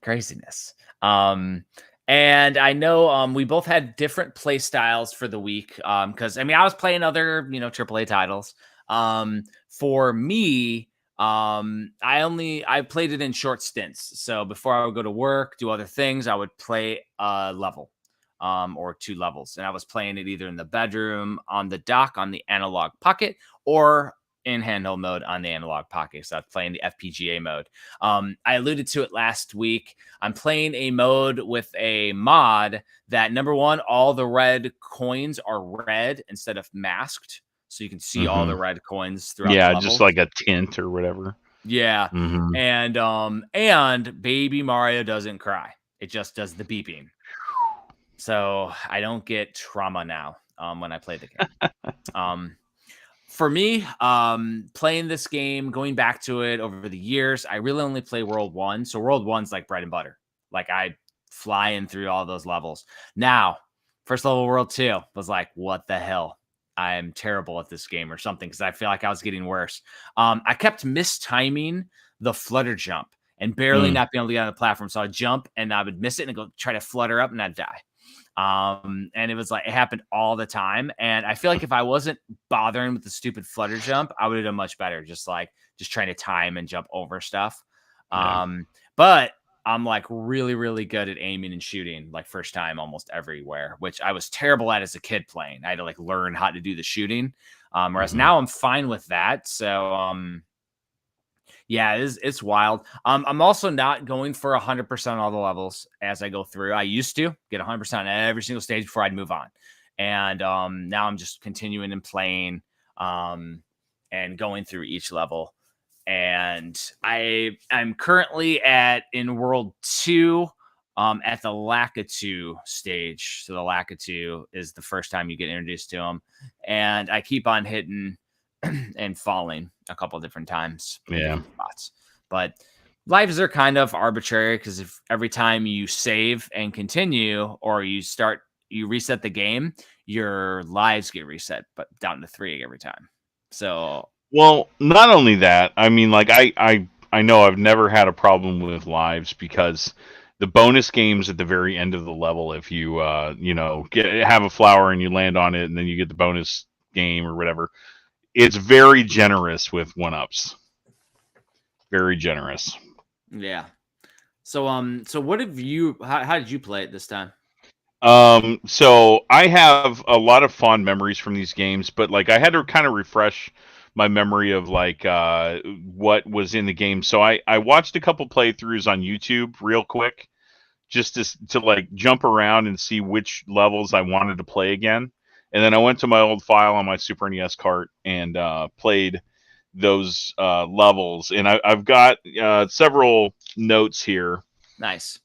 Craziness. And I know we both had different play styles for the week, because I mean I was playing other AAA titles. For me, I played it in short stints. So before I would go to work, do other things, I would play a level, or 2 levels. And I was playing it either in the bedroom, on the dock, on the Analogue Pocket, or in handheld mode on the Analogue Pocket. So I was playing the FPGA mode. I alluded to it last week. I'm playing a mode with a mod that, number one, all the red coins are red instead of masked. So you can see all the red coins throughout the level. Just like a tint or whatever. Yeah. And Baby Mario doesn't cry. It just does the beeping. So I don't get trauma now when I play the game. For me, playing this game, going back to it over the years, I really only play World 1. So World 1's like bread and butter. Like I fly in through all those levels. Now, first level World 2 was like, what the hell? I'm terrible at this game or something, because I feel like I was getting worse. I kept mistiming the flutter jump and barely not being able to get on the platform. So I'd jump and I would miss it and go try to flutter up and I'd die. And it was like, it happened all the time. And I feel like if I wasn't bothering with the stupid flutter jump, I would have done much better. Just trying to time and jump over stuff. But I'm like really, really good at aiming and shooting, like first time almost everywhere, which I was terrible at as a kid playing. I had to like learn how to do the shooting. Whereas now I'm fine with that. So, yeah, it's wild. I'm also not going for 100% all the levels as I go through. I used to get 100% on every single stage before I'd move on. And now I'm just continuing and playing and going through each level. And I'm currently in World 2 at the Lakitu stage. So the Lakitu is the first time you get introduced to him. And I keep on hitting and falling a couple of different times. Spots. But lives are kind of arbitrary, because if every time you save and continue, or you reset the game, your lives get reset, but down to 3 every time. So, well, not only that, I mean, like I know I've never had a problem with lives, because the bonus games at the very end of the level, if you have a flower and you land on it and then you get the bonus game or whatever, it's very generous with 1-ups. Very generous. Yeah. So what have you? How did you play it this time? So I have a lot of fond memories from these games, but like I had to kind of refresh my memory of like what was in the game. So I watched a couple playthroughs on YouTube real quick, just to like jump around and see which levels I wanted to play again. And then I went to my old file on my Super NES cart and played those levels. And I've got several notes here. Nice.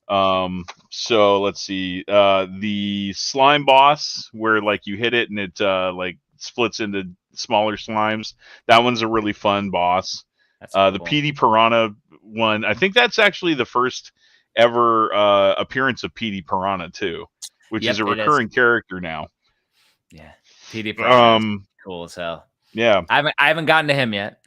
So let's see. The slime boss, where like you hit it and it like splits into smaller slimes. That one's a really fun boss. That's cool. The PD Piranha one, I think that's actually the first ever appearance of PD Piranha too, which is a recurring character now. Yeah, PD Piranha cool as hell. Yeah, I haven't gotten to him yet.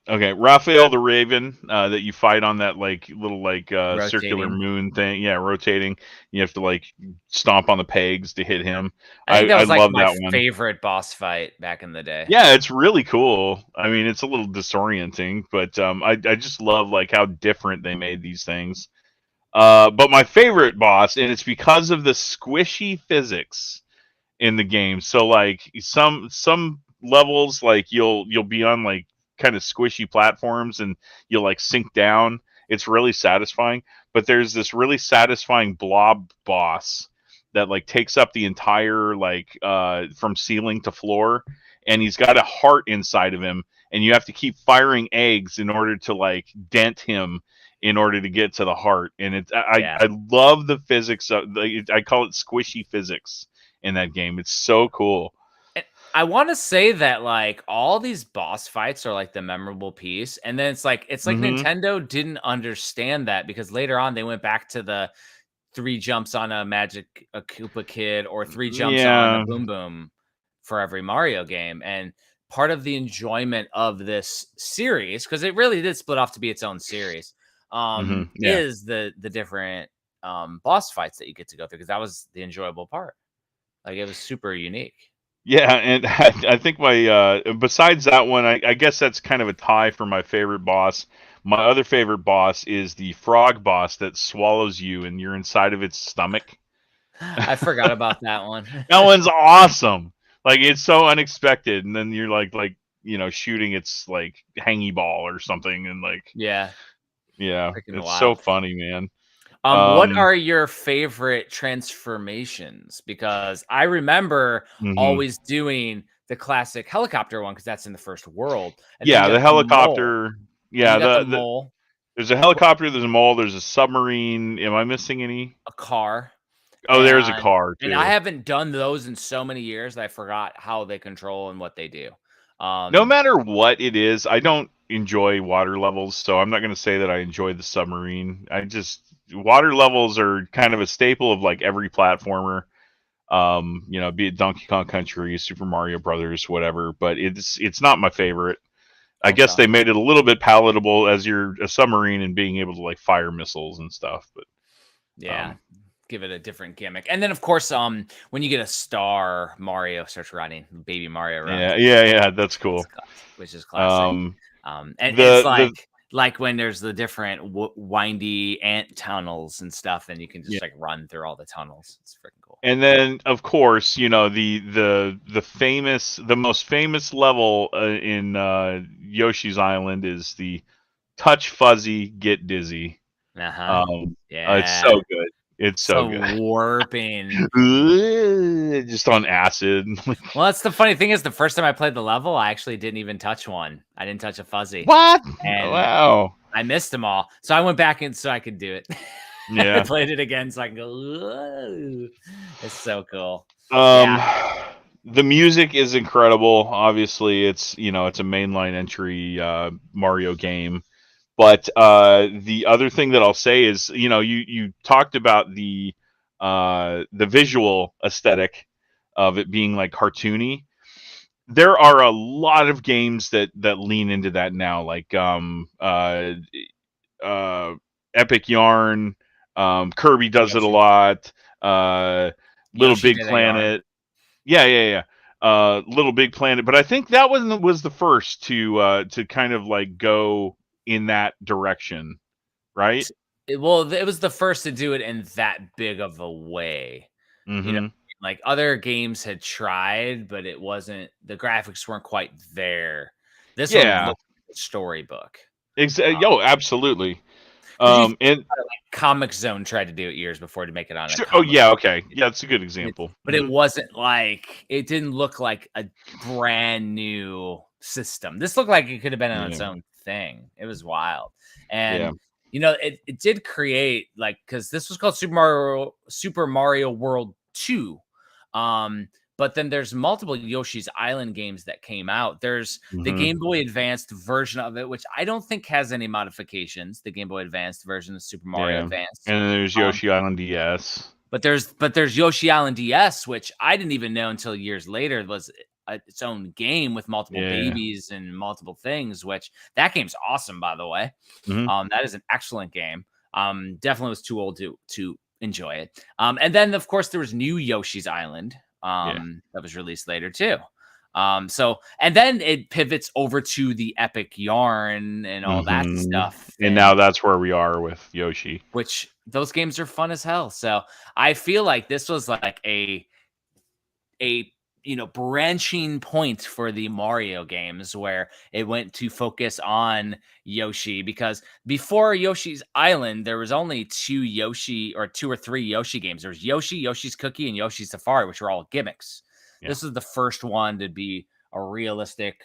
Okay, Raphael the Raven that you fight on that like little like circular moon thing. Yeah, rotating. You have to like stomp on the pegs to hit him. I think that was like love my that one. favorite boss fight back in the day. Yeah, it's really cool. I mean, it's a little disorienting, but I just love like how different they made these things. But my favorite boss, and it's because of the squishy physics in the game. So like some levels, like you'll be on like kind of squishy platforms and you like sink down. It's really satisfying. But there's this really satisfying blob boss that like takes up the entire like from ceiling to floor, and he's got a heart inside of him, and you have to keep firing eggs in order to like dent him in order to get to the heart. And I love the physics of I call it squishy physics in that game. It's so cool. I want to say that like all these boss fights are like the memorable piece, and then it's like Nintendo didn't understand that, because later on they went back to the 3 jumps on a Koopa Kid or 3 jumps on a Boom Boom for every Mario game. And part of the enjoyment of this series, because it really did split off to be its own series, is the different boss fights that you get to go through, because that was the enjoyable part. Like, it was super unique. Yeah, and I think my besides that one, I guess that's kind of a tie for my favorite boss. My other favorite boss is the frog boss that swallows you and you're inside of its stomach. I forgot about that one. That one's awesome. Like, it's so unexpected, and then you're like shooting its like hangy ball or something, and like yeah, it's so funny, man. What are your favorite transformations? Because I remember always doing the classic helicopter one, because that's in the first world. And the helicopter. The mole. There's a helicopter, there's a mole, there's a submarine. Am I missing any? A car. Oh, there's a car too. And I haven't done those in so many years that I forgot how they control and what they do. No matter what it is, I don't enjoy water levels, so I'm not going to say that I enjoy the submarine. Water levels are kind of a staple of like every platformer, be it Donkey Kong Country, Super Mario Brothers, whatever. But it's not my favorite. I guess they made it a little bit palatable as you're a submarine and being able to like fire missiles and stuff. But give it a different gimmick. And then of course, when you get a star, Mario starts running, baby Mario running. Yeah, that's cool. Which is classic. And it's like when there's the different windy ant tunnels and stuff, and you can just like run through all the tunnels. It's freaking cool. And then, of course, the most famous level in Yoshi's Island is the touch fuzzy, get dizzy. It's so good. It's so good. Warping. Just on acid. Well, that's the funny thing is, the first time I played the level, I actually didn't even touch one. I didn't touch a fuzzy. What? And wow. I missed them all. So I went back in so I could do it. Yeah. I played it again so I can go, whoa. It's so cool. The music is incredible. Obviously, it's a mainline entry Mario game. But the other thing that I'll say is, you talked about the visual aesthetic of it being like cartoony. There are a lot of games that lean into that now, like Epic Yarn, Kirby does it a lot. Little Big Planet, Little Big Planet. But I think that one was the first to kind of like go in that direction, right? It was the first to do it in that big of a way. Like other games had tried, but it wasn't, the graphics weren't quite there. This one looked like a storybook. Absolutely. And like Comic Zone tried to do it years before to make it on a okay. Yeah, that's a good example. But it wasn't like, it didn't look like a brand new system. This looked like it could have been on its own thing. It was wild. And it did create, like, because this was called Super Mario World 2. But then there's multiple Yoshi's Island games that came out. There's the Game Boy Advanced version of it, which I don't think has any modifications. The Game Boy Advanced version of Super Mario Advanced. And then there's Yoshi Island DS. But there's Yoshi Island DS, which I didn't even know until years later was its own game with multiple babies and multiple things, which that game's awesome, by the way. That is an excellent game. Definitely was too old to enjoy it. And then of course there was New Yoshi's Island that was released later too. And then it pivots over to the Epic Yarn and all that stuff. And now that's where we are with Yoshi. Which those games are fun as hell. So I feel like this was like a branching point for the Mario games where it went to focus on Yoshi, because before Yoshi's Island, there was only two or three Yoshi games. There was Yoshi, Yoshi's Cookie, and Yoshi's Safari, which were all gimmicks. Yeah. This is the first one to be a realistic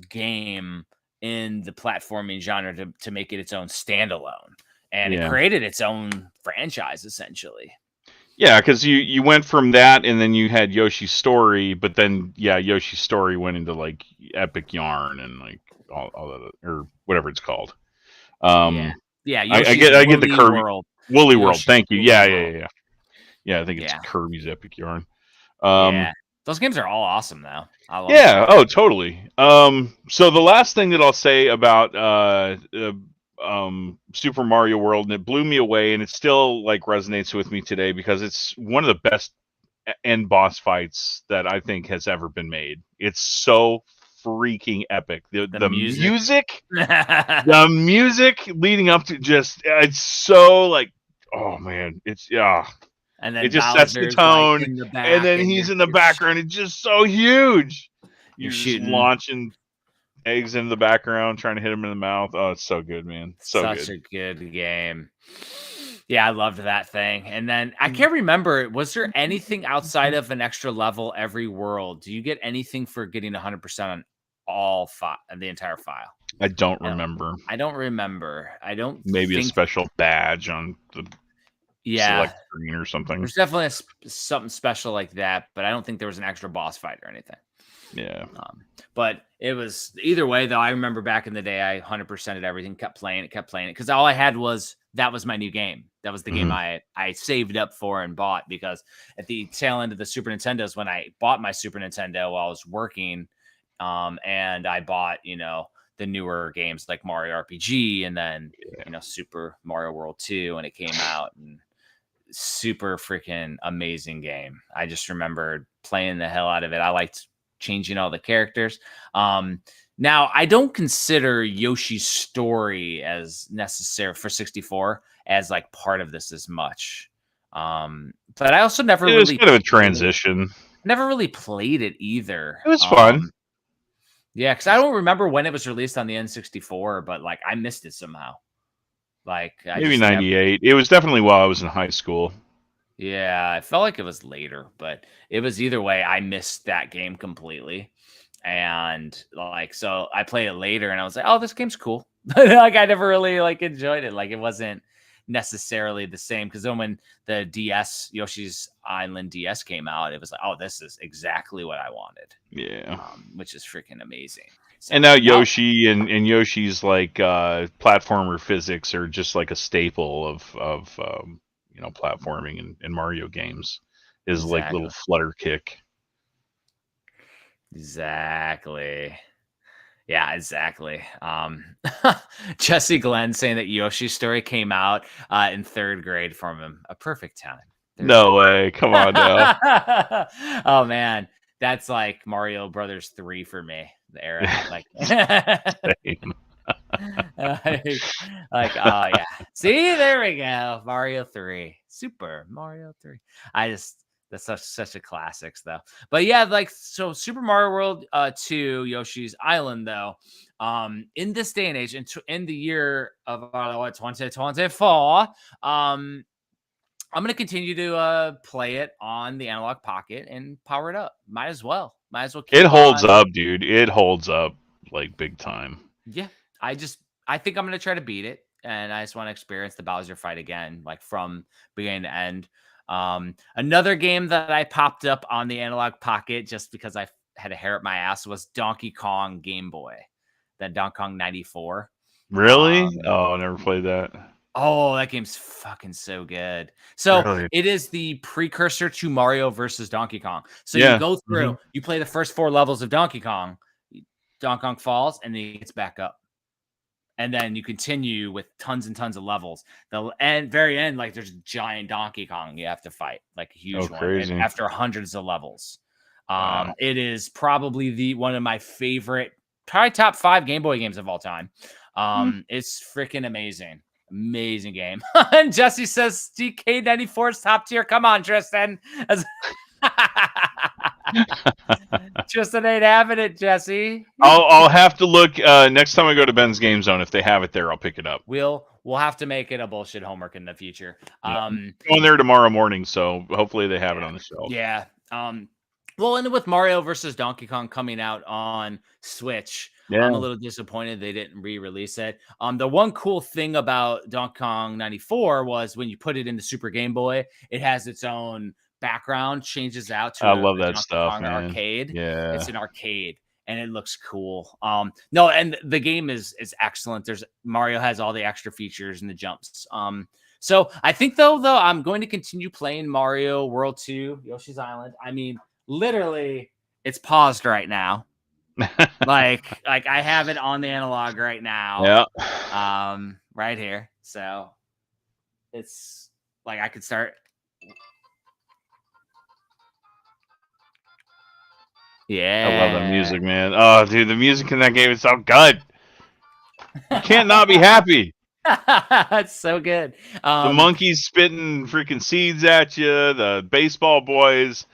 game in the platforming genre to make it its own standalone. And it created its own franchise, essentially. Yeah, because you went from that, and then you had Yoshi's Story, but then Yoshi's Story went into like Epic Yarn and like all that, or whatever it's called. I get the Kirby World. Woolly World. Thank you. Yeah. I think it's Kirby's Epic Yarn. Those games are all awesome, though. I love them. Oh, totally. So the last thing that I'll say about Super Mario World, and it blew me away, and it still like resonates with me today because it's one of the best end boss fights that I think has ever been made. It's so freaking epic. The music the music leading up to it's so like, oh man, it's and then it just sets the tone, and then he's in the background. It's just so huge. You're shooting, launching eggs in the background, trying to hit him in the mouth. Oh, it's so good, man. Such a good game. Yeah, I loved that thing. And then I can't remember, was there anything outside of an extra level every world? Do you get anything for getting 100% on all the entire file? I don't remember. I don't remember. Maybe a special badge on the select screen or something. There's definitely something special like that, but I don't think there was an extra boss fight or anything. Yeah. But it was either way, though. I remember back in the day, I 100%ed everything, kept playing it, because all I had that was my new game. That was the game I saved up for and bought, because at the tail end of the Super Nintendos, when I bought my Super Nintendo while I was working, and I bought, the newer games like Mario RPG, and then, Super Mario World 2 when it came out, and super freaking amazing game. I just remembered playing the hell out of it. I liked changing all the characters. Now, I don't consider Yoshi's Story as necessary for 64 as like part of this as much. But I also never really... It was kind of a transition. Never really played it either. It was fun. Yeah, because I don't remember when it was released on the N64, but like I missed it somehow. Like maybe 98. It was definitely while I was in high school. Yeah, I felt like it was later, but it was either way. I missed that game completely. And like, so I played it later and I was like, oh, this game's cool. But like, I never really like enjoyed it. Like, it wasn't necessarily the same. Because then when the DS, Yoshi's Island DS came out, it was like, oh, this is exactly what I wanted. Yeah. Which is freaking amazing. So, and now Yoshi and Yoshi's like platformer physics are just like a staple of platforming in Mario games is like little flutter kick. Exactly. Yeah, exactly. Jesse Glenn saying that Yoshi's Story came out in 3rd grade from him. A perfect time. No way. Come on now. Oh man. That's like Mario Brothers 3 for me. The era. Like oh yeah. See, there we go. Mario 3. Super Mario 3. That's such a classics though. But yeah, like, so Super Mario World 2, Yoshi's Island though, in this day and age, in the year of 2024, I'm going to continue to play it on the Analogue Pocket and power it up. Might as well. It holds up, dude. It holds up like big time. Yeah. I think I'm going to try to beat it, and I just want to experience the Bowser fight again, like from beginning to end. Another game that I popped up on the Analogue Pocket just because I had a hair up my ass was Donkey Kong Game Boy, that Donkey Kong 94. Really? I never played that. Oh, that game's fucking so good. So really? It is the precursor to Mario versus Donkey Kong. So you go through, you play the first 4 levels of Donkey Kong falls, and then he gets back up. And then you continue with tons and tons of levels. The very end, like, there's a giant Donkey Kong you have to fight, like a huge one, crazy. After hundreds of levels. Wow. It is probably one of my favorite, probably top 5 Game Boy games of all time. It's freaking amazing. Amazing game. And Jesse says DK94 is top tier. Come on, Tristan. Tristan ain't having it, Jesse. I'll have to look next time I go to Ben's Game Zone. If they have it there, I'll pick it up. We'll have to make it a bullshit homework in the future. I'm going there tomorrow morning, so hopefully they have it on the shelf. Yeah. Well, and with Mario versus Donkey Kong coming out on Switch, I'm a little disappointed they didn't re-release it. The one cool thing about Donkey Kong 94 was when you put it in the Super Game Boy, it has its own background, changes out to I love that Donkey stuff, Kong man. arcade. Yeah, it's an arcade. And it looks cool. No, and the game is excellent. Mario has all the extra features and the jumps. So I think though I'm going to continue playing Mario World 2, Yoshi's Island. I mean, literally, it's paused right now. like I have it on the analog right now. Yeah. Right here. So it's like I could start. Yeah. I love that music, man. Oh, dude, the music in that game is so good. You can't not be happy. That's so good. The monkeys spitting freaking seeds at you, the baseball boys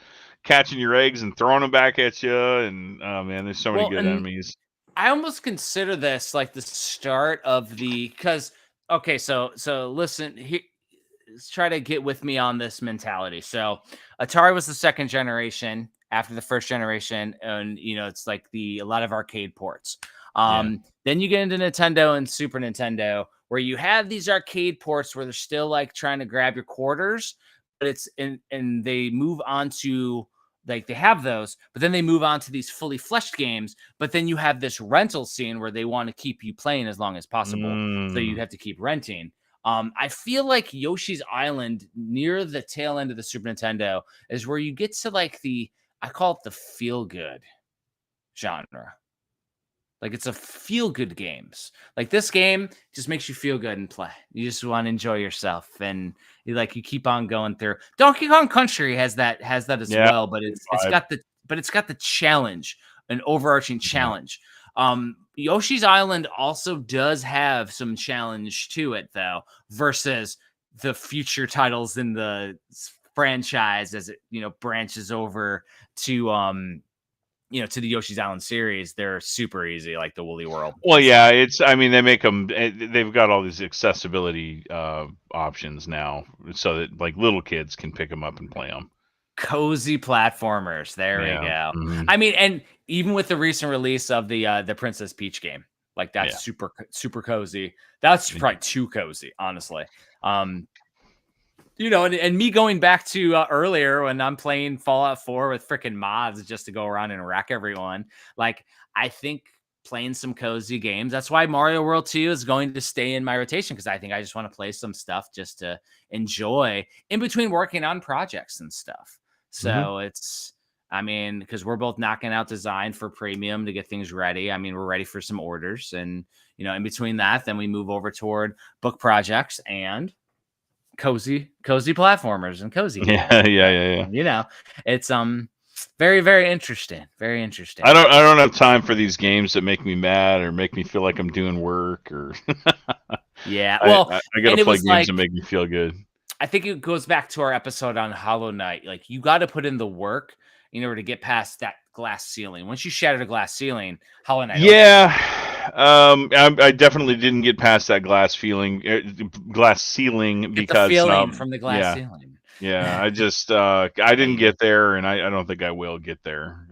catching your eggs and throwing them back at you, and oh man, there's so many good enemies. I almost consider this like the start of because okay, so listen here. Try to get with me on this mentality. So Atari was the second generation after the first generation, and it's like a lot of arcade ports. Then you get into Nintendo and Super Nintendo, where you have these arcade ports where they're still like trying to grab your quarters, but it's and they move on to like they have those, but then they move on to these fully fleshed games. But then you have this rental scene where they want to keep you playing as long as possible, so you have to keep renting. I feel like Yoshi's Island near the tail end of the Super Nintendo is where you get to like I call it the feel good genre. Like it's a feel good games. Like this game just makes you feel good and play. You just want to enjoy yourself, and you keep on going through. Donkey Kong Country has that as well, but it's got the challenge, an overarching challenge. Yoshi's Island also does have some challenge to it though, versus the future titles in the franchise as it branches over to to the Yoshi's Island series. They're super easy, like the Woolly World. Well, yeah, they make them. They've got all these accessibility options now, so that like little kids can pick them up and play them. Cozy platformers. There we go. Mm-hmm. I mean, and even with the recent release of the Princess Peach game, like that's super cozy. That's probably too cozy, honestly. And me going back to earlier when I'm playing Fallout 4 with freaking mods just to go around and wreck everyone. Like, I think playing some cozy games, that's why Mario World 2 is going to stay in my rotation, because I think I just want to play some stuff just to enjoy in between working on projects and stuff. So it's, I mean, because we're both knocking out design for premium to get things ready. I mean, we're ready for some orders, and in between that, then we move over toward book projects and cozy platformers and cozy games. Yeah. It's very, very interesting. Very interesting. I don't have time for these games that make me mad or make me feel like I'm doing work or yeah. Well, I gotta play games that make me feel good. I think it goes back to our episode on Hollow Knight. Like, you got to put in the work in order to get past that glass ceiling. Once you shatter the glass ceiling, Hollow Knight. Yeah. I definitely didn't get past that glass ceiling because the feeling from the glass ceiling. Yeah, I just I didn't get there, and I don't think I will get there,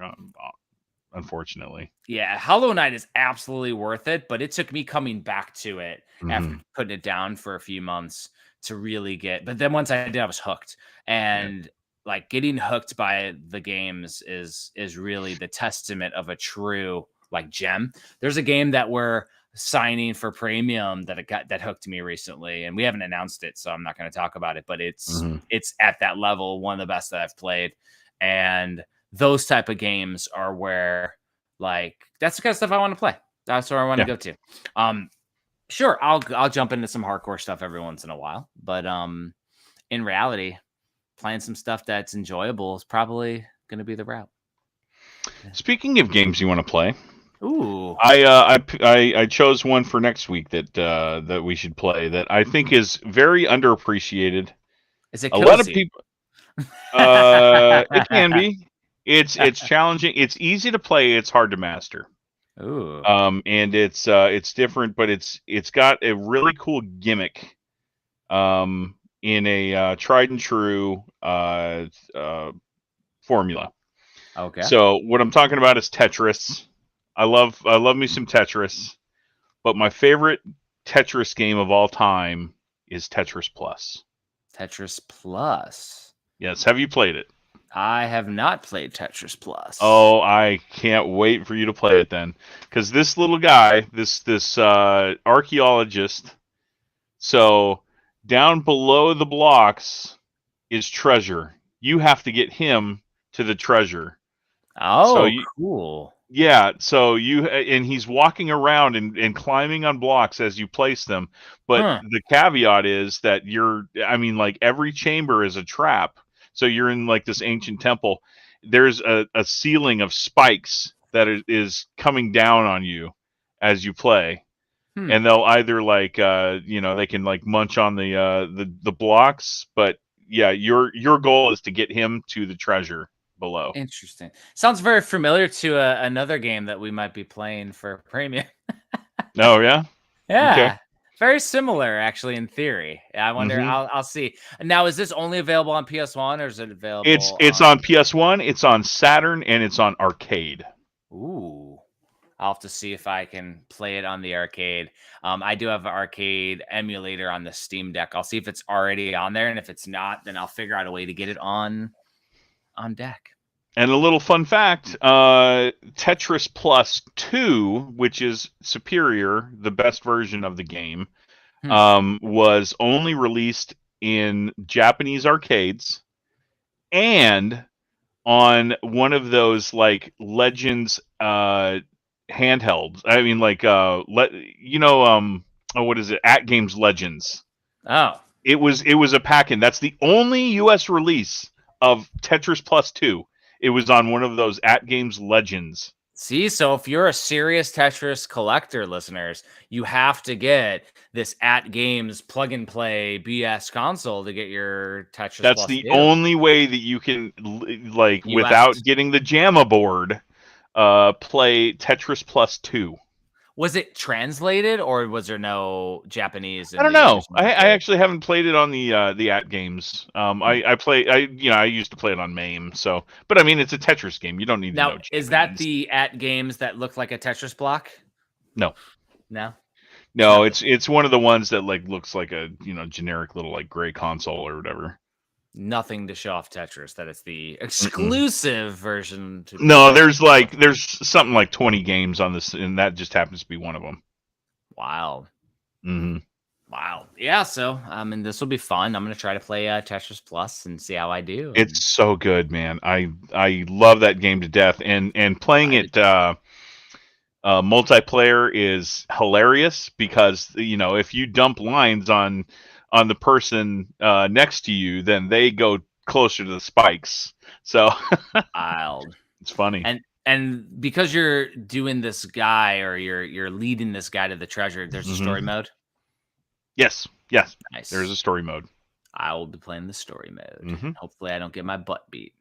unfortunately. Yeah, Hollow Knight is absolutely worth it, but it took me coming back to it after putting it down for a few months to really get. But then once I did, I was hooked, and like getting hooked by the games is really the testament of a true like gem. There's a game that we're signing for premium that hooked me recently, and we haven't announced it, so I'm not going to talk about it, but it's at that level, one of the best that I've played. And those type of games are where, like, that's the kind of stuff I want to play. That's where I want to go to. Sure, I'll jump into some hardcore stuff every once in a while, but in reality, playing some stuff that's enjoyable is probably going to be the route. Speaking of games you want to play, ooh, I chose one for next week that we should play that I think is very underappreciated. Is it cozy? A lot of people. It can be. It's challenging. It's easy to play. It's hard to master. Ooh. And it's different, but it's got a really cool gimmick. In a tried and true formula. Okay. So what I'm talking about is Tetris. I love me some Tetris, but my favorite Tetris game of all time is Tetris Plus. Tetris Plus. Yes, have you played it? I have not played Tetris Plus. Oh, I can't wait for you to play it then, because this little guy, this archaeologist, so down below the blocks is treasure. You have to get him to the treasure. Oh, cool. Yeah, so and he's walking around and climbing on blocks as you place them. But the caveat is that like every chamber is a trap. So you're in like this ancient temple. There's a ceiling of spikes that is coming down on you as you play. And they'll either like they can like munch on the blocks, but yeah, your goal is to get him to the treasure below. Interesting. Sounds very familiar to another game that we might be playing for premium. Oh yeah? Yeah. Okay. Very similar actually in theory. I wonder I'll see. Now is this only available on PS1 or is it available It's on PS1, it's on Saturn, and it's on arcade. Ooh. I'll have to see if I can play it on the arcade. I do have an arcade emulator on the Steam Deck. I'll see if it's already on there, and if it's not, then I'll figure out a way to get it on deck. And a little fun fact, Tetris Plus 2, which is superior, the best version of the game, was only released in Japanese arcades and on one of those like Legends handhelds. I mean, like what is it? At Games Legends. Oh, it was a pack-in. That's the only U.S. release of Tetris Plus 2. It was on one of those At Games Legends. See, so if you're a serious Tetris collector, listeners, you have to get this At Games plug and play BS console to get your Tetris. That's Plus the 2. only way that you can, like, US. without getting the JAMA board, play Tetris Plus 2. Was it translated or was there no Japanese? I don't know. I actually haven't played it on the At Games. I used to play it on MAME. So, but I mean, it's a Tetris game. You don't need to know Japanese. Is that the At Games that look like a Tetris block? No. It's one of the ones that like looks like a generic little like gray console or whatever. Nothing to show off Tetris. That it's the exclusive version. No, there's something like 20 games on this, and that just happens to be one of them. Wow. Mm-hmm. Wow. Yeah. So, this will be fun. I'm gonna try to play Tetris Plus and see how I do. It's so good, man. I love that game to death, and playing it multiplayer is hilarious because if you dump lines on the person next to you, then they go closer to the spikes. So wild. It's funny. And because you're doing this guy or you're leading this guy to the treasure, there's a story mode. Yes. Nice. There's a story mode. I will be playing the story mode. Hopefully, I don't get my butt beat.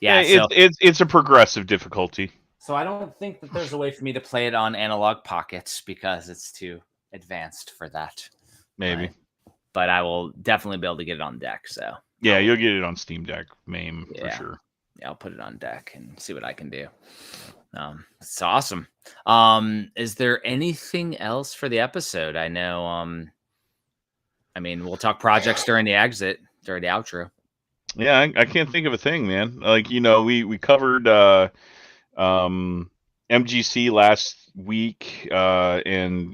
It's a progressive difficulty. So I don't think that there's a way for me to play it on Analogue Pocket because it's too advanced for that. Maybe. Right? But I will definitely be able to get it on deck. So yeah, you'll get it on Steam Deck, MAME for sure. Yeah, I'll put it on deck and see what I can do. It's awesome. Is there anything else for the episode? I know. We'll talk projects during the outro. Yeah, I can't think of a thing, man. Like we covered MGC last week, and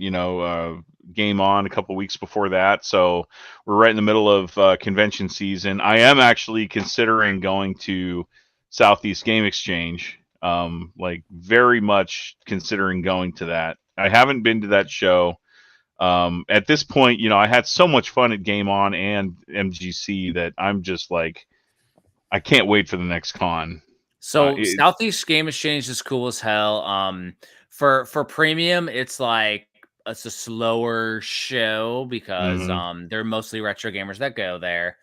Game On a couple weeks before that. So we're right in the middle of convention season. I am actually considering going to Southeast Game Exchange. Very much considering going to that. I haven't been to that show. At this point, I had so much fun at Game On and MGC that I'm just like, I can't wait for the next con. So Southeast Game Exchange is cool as hell. For premium, it's a slower show because they're mostly retro gamers that go there.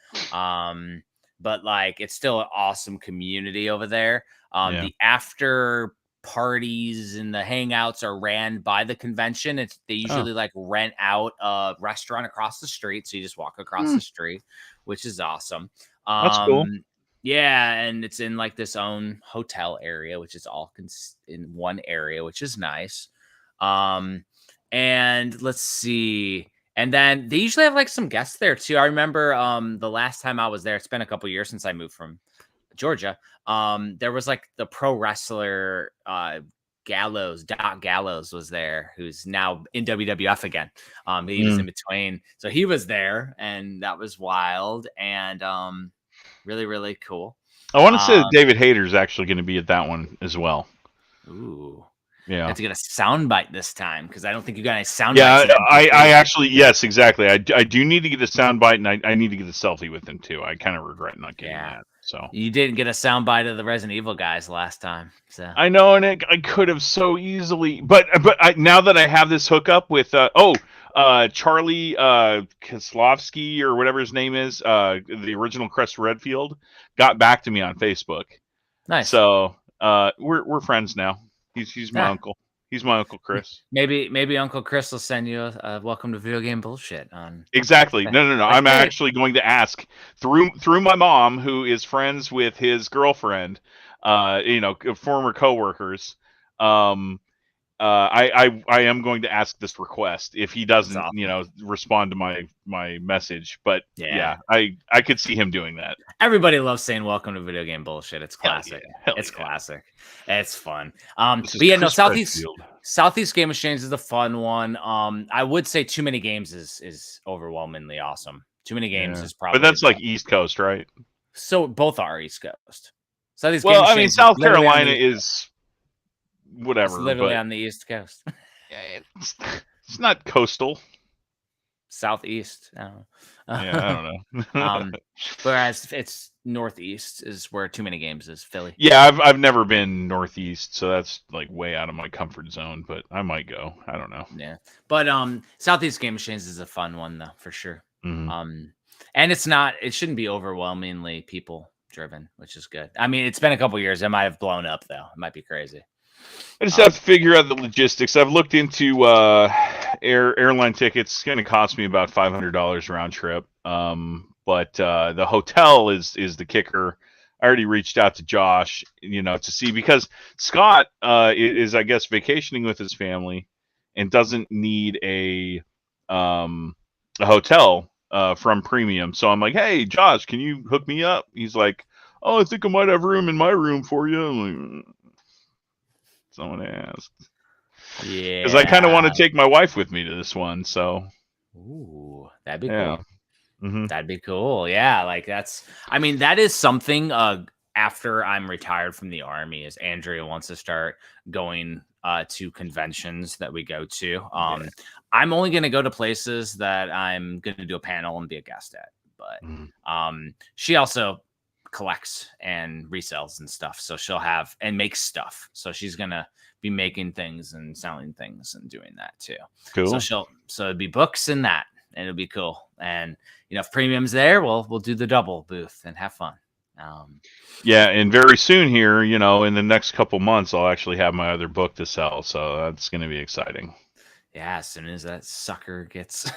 but like it's still an awesome community over there. Yeah. The after parties and the hangouts are ran by the convention. They usually like rent out a restaurant across the street, so you just walk across the street, which is awesome. That's cool. Yeah, and it's in like this own hotel area, which is all in one area, which is nice. And let's see. And then they usually have like some guests there too. I remember the last time I was there, it's been a couple years since I moved from Georgia. There was like the pro wrestler Doc Gallows was there, who's now in WWF again. He was in between. So he was there, and that was wild and really, really cool. I want to say that David Hayter's actually going to be at that one as well. Ooh. Yeah. I have to get a soundbite this time because I don't think you got any soundbites. Yeah, I actually, yes, exactly. I do need to get a soundbite, and I need to get a selfie with him too. I kind of regret not getting that. So you didn't get a soundbite of the Resident Evil guys last time. So I know, and I could have so easily, but now that I have this hookup with Charlie Kozlowski or whatever his name is, the original Crest Redfield, got back to me on Facebook. Nice. So we're friends now. He's my uncle. He's my Uncle Chris. Maybe Uncle Chris will send you a welcome to video game bullshit on. Exactly. No. I'm actually going to ask through my mom, who is friends with his girlfriend, former coworkers. I am going to ask this request if he doesn't, awesome. Respond to my message. But yeah, I could see him doing that. Everybody loves saying "Welcome to Video Game Bullshit." It's classic. It's classic. It's fun. But yeah, no, Southeast Game Exchange is the fun one. I would say Too Many Games is overwhelmingly awesome. Too Many Games is probably, but that's like East Coast, right? So both are East Coast. Southeast Game Exchange, South Carolina is. Whatever, it's literally on the East Coast. It's not coastal. Southeast. I don't know. I don't know. Whereas it's Northeast is where Too Many Games is. Philly. Yeah, I've never been Northeast, so that's like way out of my comfort zone. But I might go. I don't know. Yeah, but Southeast Game Exchange is a fun one though, for sure. Mm-hmm. And it shouldn't be overwhelmingly people driven, which is good. I mean, it's been a couple years. It might have blown up though. It might be crazy. I just have to figure out the logistics. I've looked into airline tickets. It's going to cost me about $500 round trip. But the hotel is the kicker. I already reached out to Josh, to see, because Scott is, I guess, vacationing with his family and doesn't need a hotel from Premium. So I'm like, hey, Josh, can you hook me up? He's like, oh, I think I might have room in my room for you. I'm like, someone asked. Yeah. Because I kind of want to take my wife with me to this one, so. Ooh, that'd be cool. Mm-hmm. That'd be cool. Yeah, like that is something after I'm retired from the Army, is Andrea wants to start going to conventions that we go to. I'm only going to go to places that I'm going to do a panel and be a guest at. But she also collects and resells and stuff, so she'll have and makes stuff, so she's gonna be making things and selling things and doing that too. Cool. So it'd be books and that, and it'll be cool. And if Premium's there, we'll do the double booth and have fun. Yeah, and very soon here, in the next couple months, I'll actually have my other book to sell, so that's gonna be exciting. Yeah, as soon as that sucker gets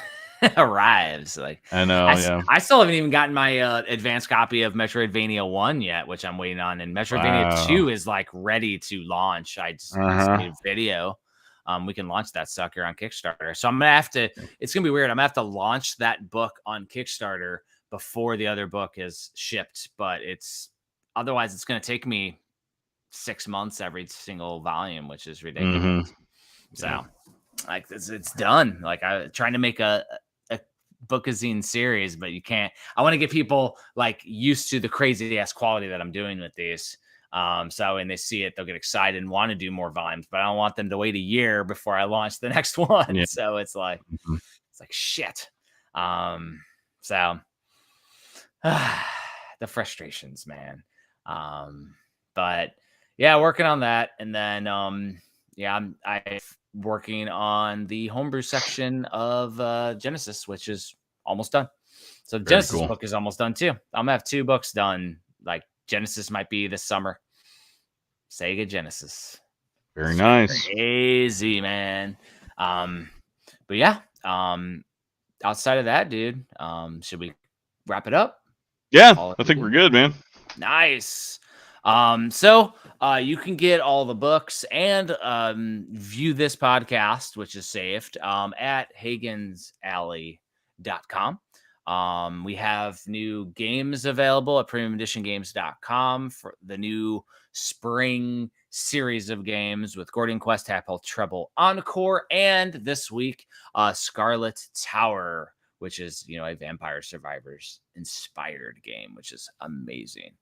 arrives, like I know. I still haven't even gotten my advanced copy of Metroidvania 1 yet, which I'm waiting on, and Metroidvania 2 is like ready to launch. I just made a video. We can launch that sucker on Kickstarter, so I'm gonna have to. It's gonna be weird. I'm gonna have to launch that book on Kickstarter before the other book is shipped, but otherwise it's gonna take me 6 months every single volume, which is ridiculous. So like it's done. Like I'm trying to make a bookazine series, but you can't. I want to get people like used to the crazy ass quality that I'm doing with these. So when they see it, they'll get excited and want to do more volumes, but I don't want them to wait a year before I launch the next one. Yeah. So it's like shit. So the frustrations, man. But yeah, working on that. And then, I'm working on the homebrew section of Genesis, which is almost done. So the Genesis book is almost done too. I'm gonna have 2 books done. Like Genesis might be this summer. Sega Genesis. Very nice. Crazy, man. But yeah, outside of that, dude, should we wrap it up? Yeah, I think we're good, man. Nice. So you can get all the books and view this podcast, which is saved at HagensAlley.com. We have new games available at premiumeditiongames.com for the new spring series of games with Gordian Quest, Tadpole Treble Encore, and this week, Scarlet Tower, which is, you know, a Vampire Survivors inspired game, which is amazing.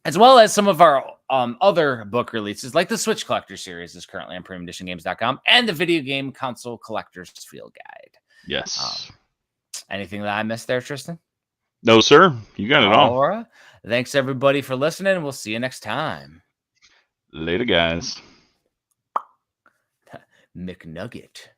As well as some of our other book releases, like the Switch Collector series is currently on premiumeditiongames.com, and the Video Game Console Collector's Field Guide. Yes. Anything that I missed there, Tristan? No, sir. You got it all. Right. Thanks, everybody, for listening. We'll see you next time. Later, guys. McNugget.